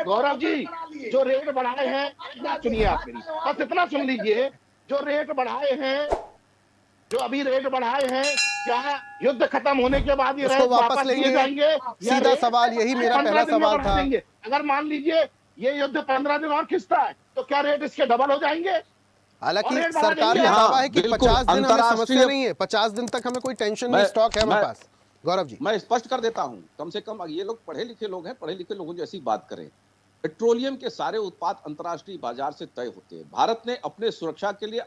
गौरव जी, जो रेट बढ़ाए हैं, इतना सुनिए आप मेरी, बस इतना सुन लीजिए, जो रेट बढ़ाए हैं, जो अभी रेट बढ़ाए हैं, क्या युद्ध खत्म होने के बाद ये रेट वापस लिए जाएंगे? सीधा सवाल, यही मेरा पहला सवाल था। अगर मान लीजिए ये युद्ध 15 दिन और खिंचता है, तो क्या रेट इसके डबल हो जाएंगे? हालांकि सरकार का दावा है कि 50 दिन हमें समस्या नहीं है, 50 दिन तक हमें कोई टेंशन नहीं, स्टॉक है हमारे पास। गौरव जी, मैं स्पष्ट कर देता हूं, कम से कम ये लोग पढ़े लिखे लोग हैं, पढ़े लिखे लोगों जैसी बात करें। पेट्रोलियम के सारे उत्पाद अंतर्राष्ट्रीय बाजार से तय होते हैं। भारत ने अपने सुरक्षा के लिए,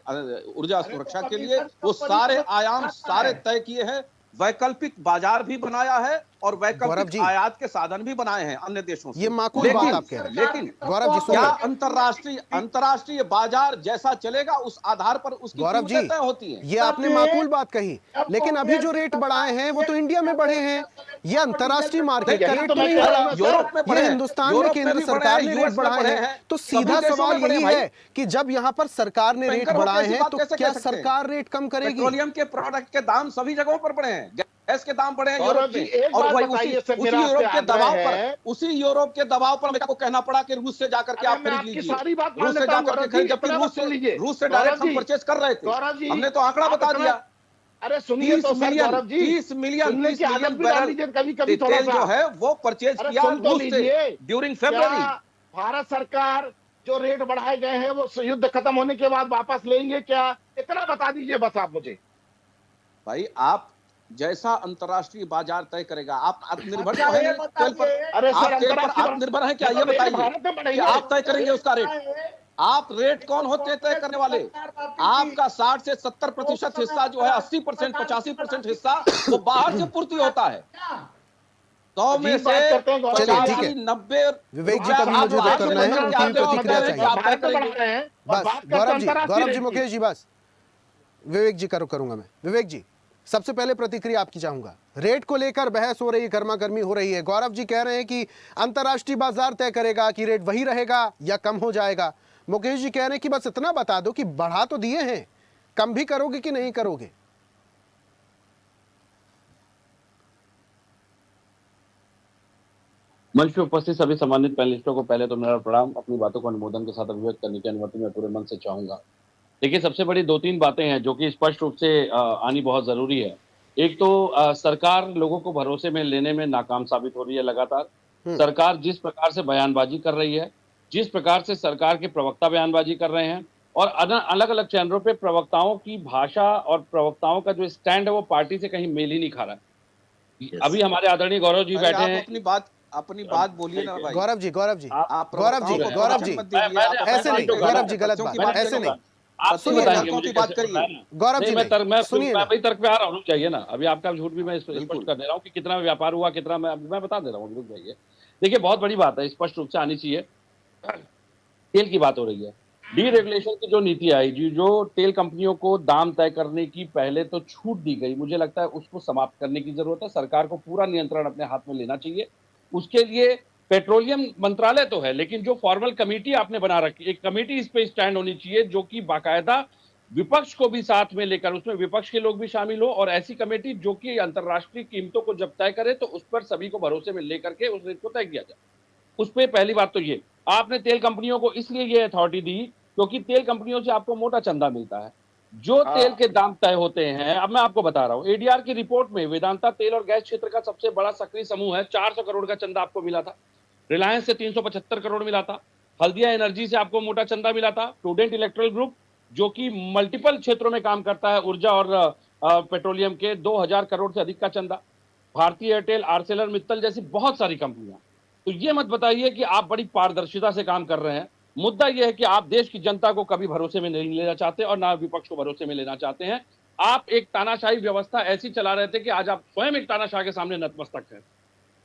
ऊर्जा सुरक्षा के लिए वो सारे आयाम सारे तय किए हैं, वैकल्पिक बाजार भी बनाया है और वैकल्पिक आयात के साधन भी बनाए हैं अन्य देशों से। ये माकूल बात आप कह रहे हैं। लेकिन गौरव जी, क्या अंतर्राष्ट्रीय बाजार जैसा चलेगा उस आधार पर उसकी कीमतें तय होती हैं? ये आपने माकूल बात कही, लेकिन अभी जो रेट बढ़ाए हैं वो तो इंडिया में बढ़े हैं, ये अंतर्राष्ट्रीय मार्केट रेट नहीं बढ़ा, यूरोप में बढ़े, हिंदुस्तान में केंद्र सरकार ने रेट बढ़ाए हैं। तो सीधा सवाल यही है कि जब यहाँ पर सरकार ने रेट बढ़ाए हैं तो क्या सरकार रेट कम करेगी? पेट्रोलियम के प्रोडक्ट के दाम सभी जगहों पर बढ़े हैं, गैस के दाम बढ़े हैं यूरोप में, और वही उसी यूरोप के दबाव पर, उसी यूरोप के दबाव पर अमेरिका को कहना पड़ा कि रूस से जाकर के आप खरीद लीजिए, रूस से जाकर के खरीद, जबकि रूस से डायरेक्ट हम परचेज कर रहे थे। हमने तो आंकड़ा बता दिया। अरे सुनिए तो 30 मिलियन बैरल तेल जो है वो परचेज किया रूस से ड्यूरिंग फरवरी। भारत सरकार जो रेट बढ़ाए गए हैं वो युद्ध खत्म होने के बाद वापस लेंगे क्या? इतना बता दीजिए बस आप मुझे। भाई आप जैसा अंतर्राष्ट्रीय बाजार तय करेगा, आप आत्मनिर्भर तो है तेल पर, अरे आप तेल पर आत्मनिर्भर है क्या? ये बताइए, आप तय करेंगे उसका रेट? आप रेट कौन होते हैं तय करने वाले? आपका 60 से 70% हिस्सा जो है, 80%, 85% हिस्सा वो बाहर से पूर्ति होता है। 100 में से 80-90 विवेक जी का भी मुझे दो करना है, उनकी भी प्रतिक्रिया चाहिए। बस गौरव जी, मुकेश जी, बस विवेक जी करूंगा मैं। विवेक जी, सबसे पहले प्रतिक्रिया आपकी चाहूंगा। रेट को लेकर बहस हो रही है, गर्मा गर्मी हो रही है। गौरव जी कह रहे हैं कि अंतर्राष्ट्रीय बाजार तय करेगा कि रेट वही रहेगा या कम हो जाएगा। मुकेश जी कह रहे हैं कि बस इतना बता दो कि बढ़ा तो दिए हैं, कम भी करोगे कि नहीं करोगे? मंच पर उपस्थित सभी सम्मानित पैनलिस्टों को पहले तो मेरा प्रणाम। अपनी बातों को अनुमोदन के साथ अभिव्यक्त करने की अनुमति मैं पूरे मन से चाहूंगा। देखिए, सबसे बड़ी 2-3 बातें हैं जो कि स्पष्ट रूप से आनी बहुत जरूरी है। एक तो सरकार लोगों को भरोसे में लेने में नाकाम साबित हो रही है लगातार। सरकार जिस प्रकार से बयानबाजी कर रही है, जिस प्रकार से सरकार के प्रवक्ता बयानबाजी कर रहे हैं, और अलग अलग चैनलों पे प्रवक्ताओं की भाषा और प्रवक्ताओं का जो स्टैंड है वो पार्टी से कहीं मेल ही नहीं खा रहा है। अभी हमारे आदरणीय गौरव जी बैठे हैं, अपनी बात बोलिए ना भाई। गौरव जी ऐसे नहीं, गौरव जी गलत बात, ऐसे नहीं। आप सुनिए, बात करिए गौरव जी, मैं सुनिए, मैं तर्क पे आ रहा हूँ, चाहिए ना। अभी आपका झूठ भी मैं स्पष्ट कर दे रहा हूँ कि कितना व्यापार हुआ, कितना मैं बता दे रहा हूँ, रुक जाइए। देखिए, बहुत बड़ी बात है, स्पष्ट रूप से आनी चाहिए। तेल की बात हो रही है, डीरेगुलेशन की जो नीति आई जो तेल कंपनियों को दाम तय करने की पहले तो छूट दी गई, मुझे लगता है उसको समाप्त करने की जरूरत है। सरकार को पूरा नियंत्रण अपने हाथ में लेना चाहिए। उसके लिए पेट्रोलियम मंत्रालय तो है, लेकिन जो फॉर्मल कमेटी आपने बना रखी, एक कमेटी इस पे स्टैंड होनी चाहिए जो कि बाकायदा विपक्ष को भी साथ में लेकर, उसमें विपक्ष के लोग भी शामिल हो, और ऐसी कमेटी जो कि अंतर्राष्ट्रीय कीमतों को जब तय करे तो उस पर सभी को भरोसे में लेकर के उस रेट को तय किया जाए। उस पर पहली बात तो ये, आपने तेल कंपनियों को इसलिए ये अथॉरिटी दी क्योंकि तेल कंपनियों से आपको मोटा चंदा मिलता है। जो तेल के दाम तय होते हैं, अब मैं आपको बता रहा हूं, एडीआर की रिपोर्ट में वेदांता तेल और गैस क्षेत्र का सबसे बड़ा सक्रिय समूह है, 400 करोड़ का चंदा आपको मिला था। रिलायंस से 375 करोड़ मिला था। हल्दिया एनर्जी से आपको मोटा चंदा मिला था। प्रूडेंट इलेक्ट्रिकल ग्रुप जो कि मल्टीपल क्षेत्रों में काम करता है, ऊर्जा और पेट्रोलियम के, 2000 करोड़ से अधिक का चंदा। भारतीय एयरटेल, आर्सेलर मित्तल जैसी बहुत सारी कंपनियां। तो ये मत बताइए कि आप बड़ी पारदर्शिता से काम कर रहे हैं। मुद्दा यह है कि आप देश की जनता को कभी भरोसे में नहीं लेना चाहते और ना विपक्ष को भरोसे में लेना चाहते हैं। आप एक तानाशाही व्यवस्था ऐसी चला रहे थे कि आज आप स्वयं एक तानाशाह के सामने नतमस्तक हैं।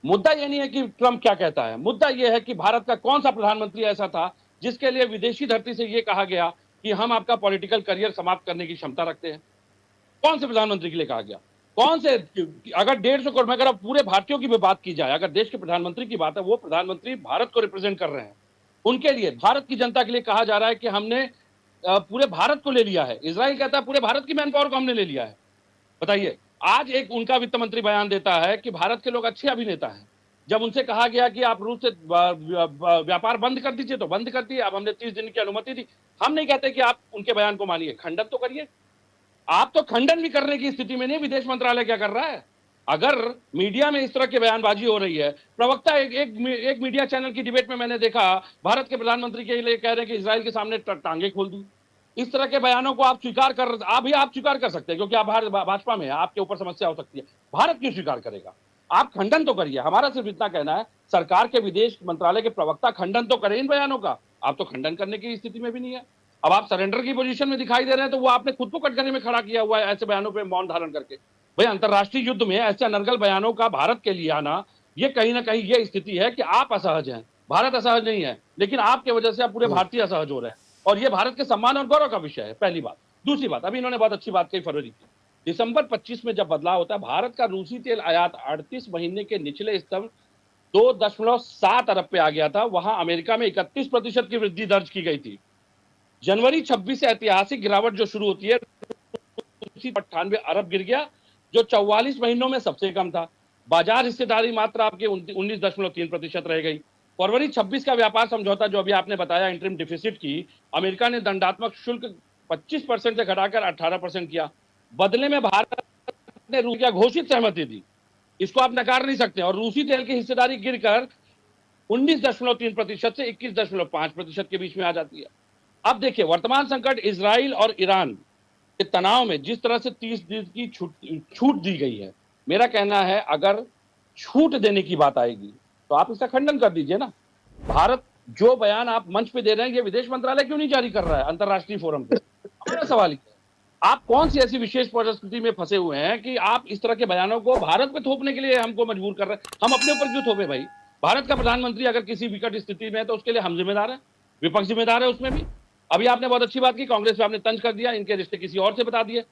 मुद्दा यह नहीं है कि ट्रंप क्या कहता है, मुद्दा यह है कि भारत का कौन सा प्रधानमंत्री ऐसा था जिसके लिए विदेशी धरती से यह कहा गया कि हम आपका पॉलिटिकल करियर समाप्त करने की क्षमता रखते हैं। कौन से प्रधानमंत्री के लिए कहा गया? कौन से? अगर 150 करोड़ में, अगर अब पूरे भारतीयों की भी बात की जाए, अगर देश के प्रधानमंत्री की बात है, वो प्रधानमंत्री भारत को रिप्रेजेंट कर रहे हैं, उनके लिए, भारत की जनता के लिए कहा जा रहा है कि हमने पूरे भारत को ले लिया है। इजराइल कहता है पूरे भारत की मैन पावर को हमने ले लिया है। बताइए, आज एक उनका वित्त मंत्री बयान देता है कि भारत के लोग अच्छे अभिनेता हैं। जब उनसे कहा गया कि आप रूस से व्यापार बंद कर दीजिए तो बंद कर दिए, अब हमने 30 दिन की अनुमति दी। हम नहीं कहते कि आप उनके बयान को मानिए, खंडन तो करिए। आप तो खंडन भी करने की स्थिति में नहीं। विदेश मंत्रालय क्या कर रहा है? अगर मीडिया में इस तरह की बयानबाजी हो रही है, प्रवक्ता एक मीडिया चैनल की डिबेट में मैंने देखा, भारत के प्रधानमंत्री के लिए कह रहे हैं कि इजराइल के सामने टांगे खोल दी। इस तरह के बयानों को आप स्वीकार कर सकते हैं क्योंकि आप भाजपा में है, आपके ऊपर समस्या हो सकती है। भारत क्यों स्वीकार करेगा? आप खंडन तो करिए। हमारा सिर्फ इतना कहना है, सरकार के विदेश मंत्रालय के प्रवक्ता खंडन तो करें इन बयानों का। आप तो खंडन करने की स्थिति में भी नहीं है। अब आप सरेंडर की पोजीशन में दिखाई दे रहे हैं, तो वो आपने खुद को कटघरे में खड़ा किया हुआ है ऐसे बयानों पे मौन धारण करके। भाई, अंतर्राष्ट्रीय युद्ध में ऐसे अनर्गल बयानों का भारत के लिए आना, ये कहीं ना कहीं ये स्थिति है कि आप असहज हैं, भारत असहज नहीं है, लेकिन आपके वजह से आप पूरे भारतीय असहज हो रहे हैं, और ये भारत के सम्मान और गौरव का विषय है, पहली बात। दूसरी बात, अभी इन्होंने बहुत अच्छी बात कही फरवरी की, दिसंबर 25 में जब बदलाव होता है, भारत का रूसी तेल आयात 38 महीने के निचले स्तर 2.7 अरब पे आ गया था। वहां अमेरिका में 31% की वृद्धि दर्ज की गई थी। जनवरी 26 से ऐतिहासिक गिरावट जो शुरू होती है, 98 अरब गिर गया, जो 44 महीनों में सबसे कम था। बाजार हिस्सेदारी मात्र आपके 19.3% रह गई। फरवरी 26 का व्यापार समझौता जो अभी आपने बताया, इंटरिम डिफिसिट की, अमेरिका ने दंडात्मक शुल्क 25% से घटाकर 18% किया। बदले में भारत ने रूस की घोषित सहमति दी, इसको आप नकार नहीं सकते। और रूसी तेल की हिस्सेदारी गिरकर 19.3% से 21.5% के बीच में आ जाती है। अब देखिए, वर्तमान संकट इजराइल और ईरान के तनाव में जिस तरह से 30 दिन की छूट दी गई है, मेरा कहना है अगर छूट देने की बात आएगी तो आप इसका खंडन कर दीजिए ना। भारत जो बयान आप मंच पे दे रहे हैं, ये विदेश मंत्रालय क्यों नहीं जारी कर रहा है अंतर्राष्ट्रीय फोरम पे? हमारा सवाल है, आप कौन सी ऐसी विशेष परिस्थिति में फंसे हुए हैं कि आप इस तरह के बयानों को भारत पे थोपने के लिए हमको मजबूर कर रहे हैं? हम अपने ऊपर क्यों थोपे भाई? भारत का प्रधानमंत्री अगर किसी विकट स्थिति में है तो उसके लिए हम जिम्मेदार है, विपक्ष जिम्मेदार है उसमें भी। अभी आपने बहुत अच्छी बात की, कांग्रेस पे आपने तंज कर दिया, इनके रिश्ते किसी और से बता दिए।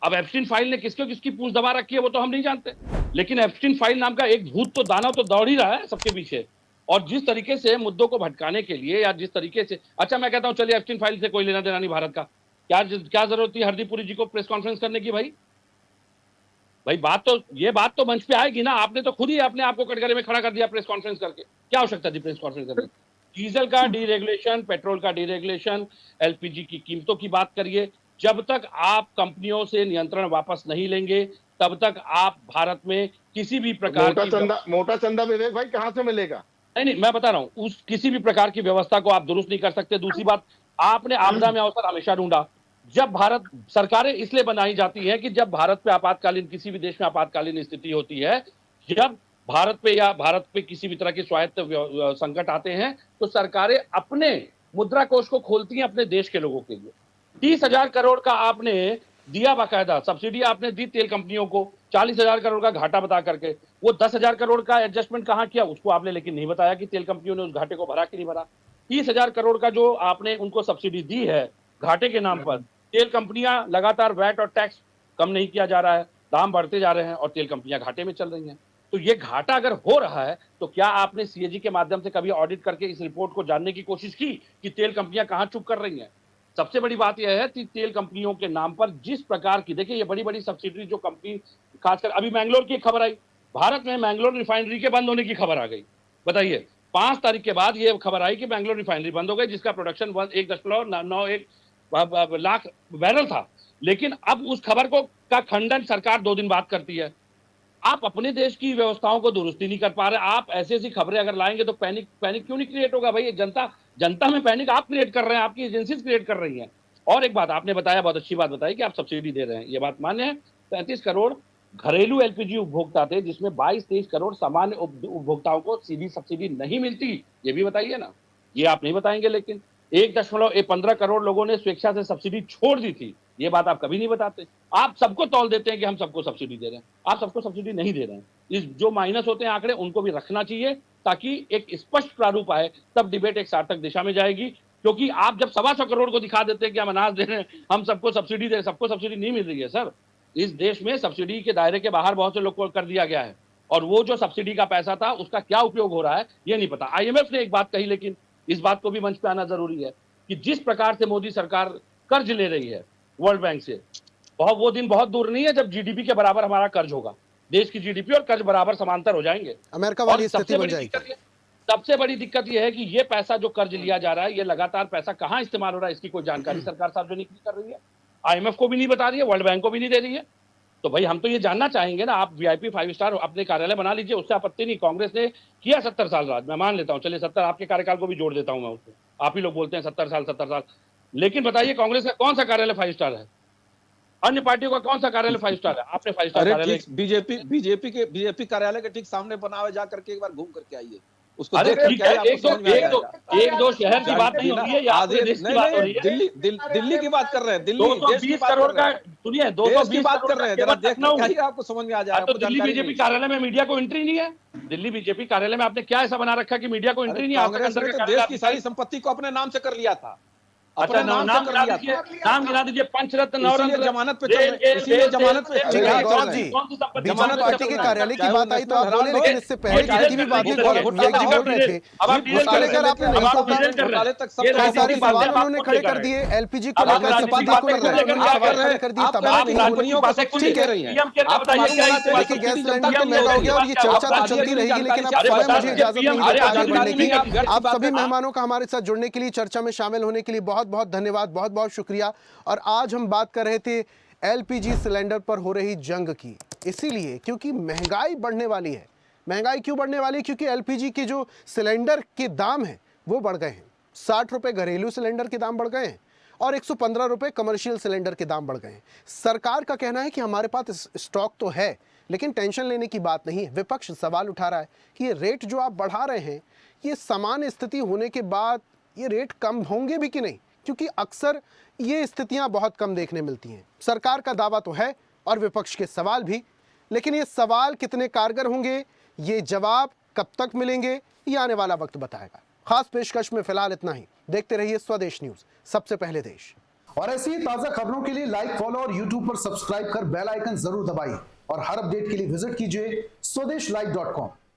अब एप्स्टीन फाइल ने किसकी पूंछ दबा रखी है वो तो हम नहीं जानते, लेकिन एप्स्टीन फाइल नाम का एक भूत तो दानव तो दौड़ ही रहा है सबके पीछे। और जिस तरीके से मुद्दों को भटकाने के लिए, या जिस तरीके से, अच्छा मैं कहता हूं चलिए एप्स्टीन फाइल से कोई लेना देना नहीं भारत का, क्या जरूरत थी हरदीप पुरी जी को प्रेस कॉन्फ्रेंस करने की? भाई बात तो मंच पे आएगी ना। आपने तो खुद ही अपने आप को कटघरे में खड़ा कर दिया प्रेस कॉन्फ्रेंस करके। क्या आवश्यकता थी प्रेस कॉन्फ्रेंस करने की? डीजल का डीरेगुलेशन, पेट्रोल का डीरेगुलेशन, एलपीजी की कीमतों की बात करिए। जब तक आप कंपनियों से नियंत्रण वापस नहीं लेंगे, तब तक आप भारत में किसी भी प्रकार मोटा चंदा विवेक भाई कहां से मिलेगा? नहीं, मैं बता रहा हूं, उस किसी भी प्रकार की व्यवस्था को आप दुरुस्त नहीं कर सकते। दूसरी बात, आपने आपदा में अवसर हमेशा ढूंढा। जब भारत सरकारें इसलिए बनाई जाती हैं कि जब भारत पे आपातकालीन, किसी भी देश में आपातकालीन स्थिति होती है, जब भारत पे किसी भी तरह के स्वायत्त संकट आते हैं, तो सरकारें अपने मुद्रा कोष को खोलती हैं अपने देश के लोगों के लिए। 30,000 करोड़ का आपने दिया, बाकायदा सब्सिडी आपने दी तेल कंपनियों को, 40,000 करोड़ का घाटा बता करके। वो 10,000 करोड़ का एडजस्टमेंट कहां किया उसको आपने लेकिन नहीं बताया कि तेल कंपनियों ने उस घाटे को भरा कि नहीं भरा। 30,000 करोड़ का जो आपने उनको सब्सिडी दी है घाटे के नाम पर, तेल कंपनियां लगातार वैट और टैक्स कम नहीं किया जा रहा है, दाम बढ़ते जा रहे हैं और तेल कंपनियां घाटे में चल रही हैं। तो ये घाटा अगर हो रहा है तो क्या आपने सीएजी के माध्यम से कभी ऑडिट करके इस रिपोर्ट को जानने की कोशिश की कि तेल कंपनियां कहां चुप कर रही हैं? सबसे बड़ी बात यह है कि तेल कंपनियों के नाम पर जिस प्रकार की, देखिए ये बड़ी बड़ी सब्सिडी जो कंपनी, खासकर अभी मैंगलोर की एक खबर आई, भारत में मैंगलोर रिफाइनरी के बंद होने की खबर आ गई। बताइए, 5 तारीख के बाद ये खबर आई कि मैंगलोर रिफाइनरी बंद हो गई, जिसका प्रोडक्शन 1.91 लाख बैरल था। लेकिन अब उस खबर को का खंडन सरकार 2 दिन बाद करती है। आप अपने देश की व्यवस्थाओं को दुरुस्ती नहीं कर पा रहे, आप ऐसी ऐसी खबरें अगर लाएंगे तो पैनिक क्यों नहीं क्रिएट होगा भाई? जनता में पैनिक आप क्रिएट कर रहे हैं, आपकी एजेंसीज क्रिएट कर रही हैं। और एक बात आपने बताया, बहुत अच्छी बात बताई कि आप सब्सिडी दे रहे हैं, ये बात मान्य है। 35 करोड़ घरेलू एलपीजी उपभोक्ता थे, जिसमें 22-23 करोड़ सामान्य उपभोक्ताओं को सीधी सब्सिडी नहीं मिलती, ये भी बताइए ना। ये आप नहीं बताएंगे। लेकिन 1.15 करोड़ लोगों ने स्वेच्छा से सब्सिडी छोड़ दी थी, ये बात आप कभी नहीं बताते। आप सबको तौल देते हैं कि हम सबको सब्सिडी दे रहे हैं, आप सबको सब्सिडी नहीं दे रहे हैं। इस जो माइनस होते हैं आंकड़े, उनको भी रखना चाहिए ताकि एक स्पष्ट प्रारूप आए, तब डिबेट एक सार्थक दिशा में जाएगी। क्योंकि आप जब 125 करोड़ को दिखा देते हैं कि हम अनाज दे रहे हैं, हम सबको सब्सिडी दे रहे हैं, सबको सब्सिडी नहीं मिल रही है सर। इस देश में सब्सिडी के दायरे के बाहर बहुत से लोग को कर दिया गया है, और वो जो सब्सिडी का पैसा था उसका क्या उपयोग हो रहा है ये नहीं पता। IMF ने एक बात कही, लेकिन इस बात को भी मंच पे आना जरूरी है कि जिस प्रकार से मोदी सरकार कर्ज ले रही है वर्ल्ड बैंक से, वो दिन बहुत दूर नहीं है जब जीडीपी के बराबर हमारा कर्ज होगा। देश की जीडीपी और कर्ज बराबर समांतर हो जाएंगे, अमेरिका वाली स्थिति बन जाएगी। सबसे बड़ी दिक्कत यह है कि ये पैसा जो कर्ज लिया जा रहा है, ये लगातार पैसा कहां इस्तेमाल हो रहा है, इसकी कोई जानकारी सरकार सार्वजनिक नहीं कर रही है, IMF को भी नहीं बता रही है, वर्ल्ड बैंक को भी नहीं दे रही है। तो भाई हम तो ये जानना चाहेंगे ना। आप VIP 5 स्टार अपने कार्यालय बना लीजिए, उससे आपत्ति नहीं। कांग्रेस ने किया 70 साल राज, मैं मान लेता हूं, चलिए 70 आपके कार्यकाल को भी जोड़ देता हूं मैं उसको, आप ही लोग बोलते हैं 70 साल। लेकिन बताइए कांग्रेस का कौन सा कार्यालय 5 स्टार है? अन्य पार्टियों का कौन सा कार्यालय 5 स्टार है? आपने 5 स्टार कार्यालय बीजेपी कार्यालय के ठीक सामने बनावे, जा करके एक बार घूम करके आइए उसको। अरे ठीक है, एक दो शहर की बात नहीं हो रही है, या पूरे देश की बात हो रही है। दिल्ली की बात कर रहे हैं, दिल्ली 220 करोड़ का, सुनिए 220 बात कर रहे हैं, जरा देखना चाहिए, आपको समझ में आ जाएगा। तो दिल्ली बीजेपी कार्यालय में मीडिया को एंट्री नहीं है? दिल्ली बीजेपी कार्यालय में आपने क्या ऐसा बना रखा कि मीडिया को एंट्री नहीं? कांग्रेस ने तो देश की सारी संपत्ति को अपने नाम से कर लिया था। अच्छा, नाम गिना दीजिए, पंचरत्न, नवरत्न, जमानत पे, इसीलिए जमानत पे। जमानत पार्टी के कार्यालय की बात आई तो आप बोले, लेकिन इससे पहले की भी बातें बोल रहे थे। उसको लेकर आपने सारे सवाल उन्होंने खड़े कर दिए, LPG को लेकर, सपाटा को लेकर खड़े कर दिए, तबाह नहीं हुई। ठीक है, देखिए गैस सिलेंडर तो महंगा हो गया और ये चर्चा तो चलती रहेगी, लेकिन अब समय मुझे इजाजत नहीं है आगे बढ़ने की। आप सभी मेहमानों का हमारे साथ जुड़ने के लिए, चर्चा में शामिल होने के लिए बहुत बहुत धन्यवाद, बहुत बहुत शुक्रिया। और आज हम बात कर रहे थे LPG सिलेंडर पर हो रही जंग की, इसीलिए क्योंकि महंगाई बढ़ने वाली है। महंगाई क्यों बढ़ने वाली है? क्योंकि LPG के जो सिलेंडर के दाम हैं वो बढ़ गए हैं। 60 रुपए घरेलू सिलेंडर के दाम बढ़ गए हैं और 115 रुपए कमर्शियल सिलेंडर के दाम बढ़ गए हैं। सरकार का कहना है कि हमारे पास स्टॉक तो है, लेकिन टेंशन लेने की बात नहीं है। विपक्ष सवाल उठा रहा है कि ये रेट जो आप बढ़ा रहे हैं, ये सामान्य स्थिति होने के बाद ये रेट कम होंगे भी कि नहीं, क्योंकि अक्सर ये स्थितियां बहुत कम देखने मिलती हैं। सरकार का दावा तो है और विपक्ष के सवाल भी, लेकिन ये सवाल कितने कारगर होंगे, ये जवाब कब तक मिलेंगे, ये आने वाला वक्त बताएगा। खास पेशकश में फिलहाल इतना ही। देखते रहिए स्वदेश न्यूज, सबसे पहले देश। और ऐसी ही ताजा खबरों के लिए लाइक, फॉलो और यूट्यूब पर सब्सक्राइब कर बेल आइकन जरूर दबाइए और हर अपडेट के लिए विजिट कीजिए स्वदेशलाइव.com।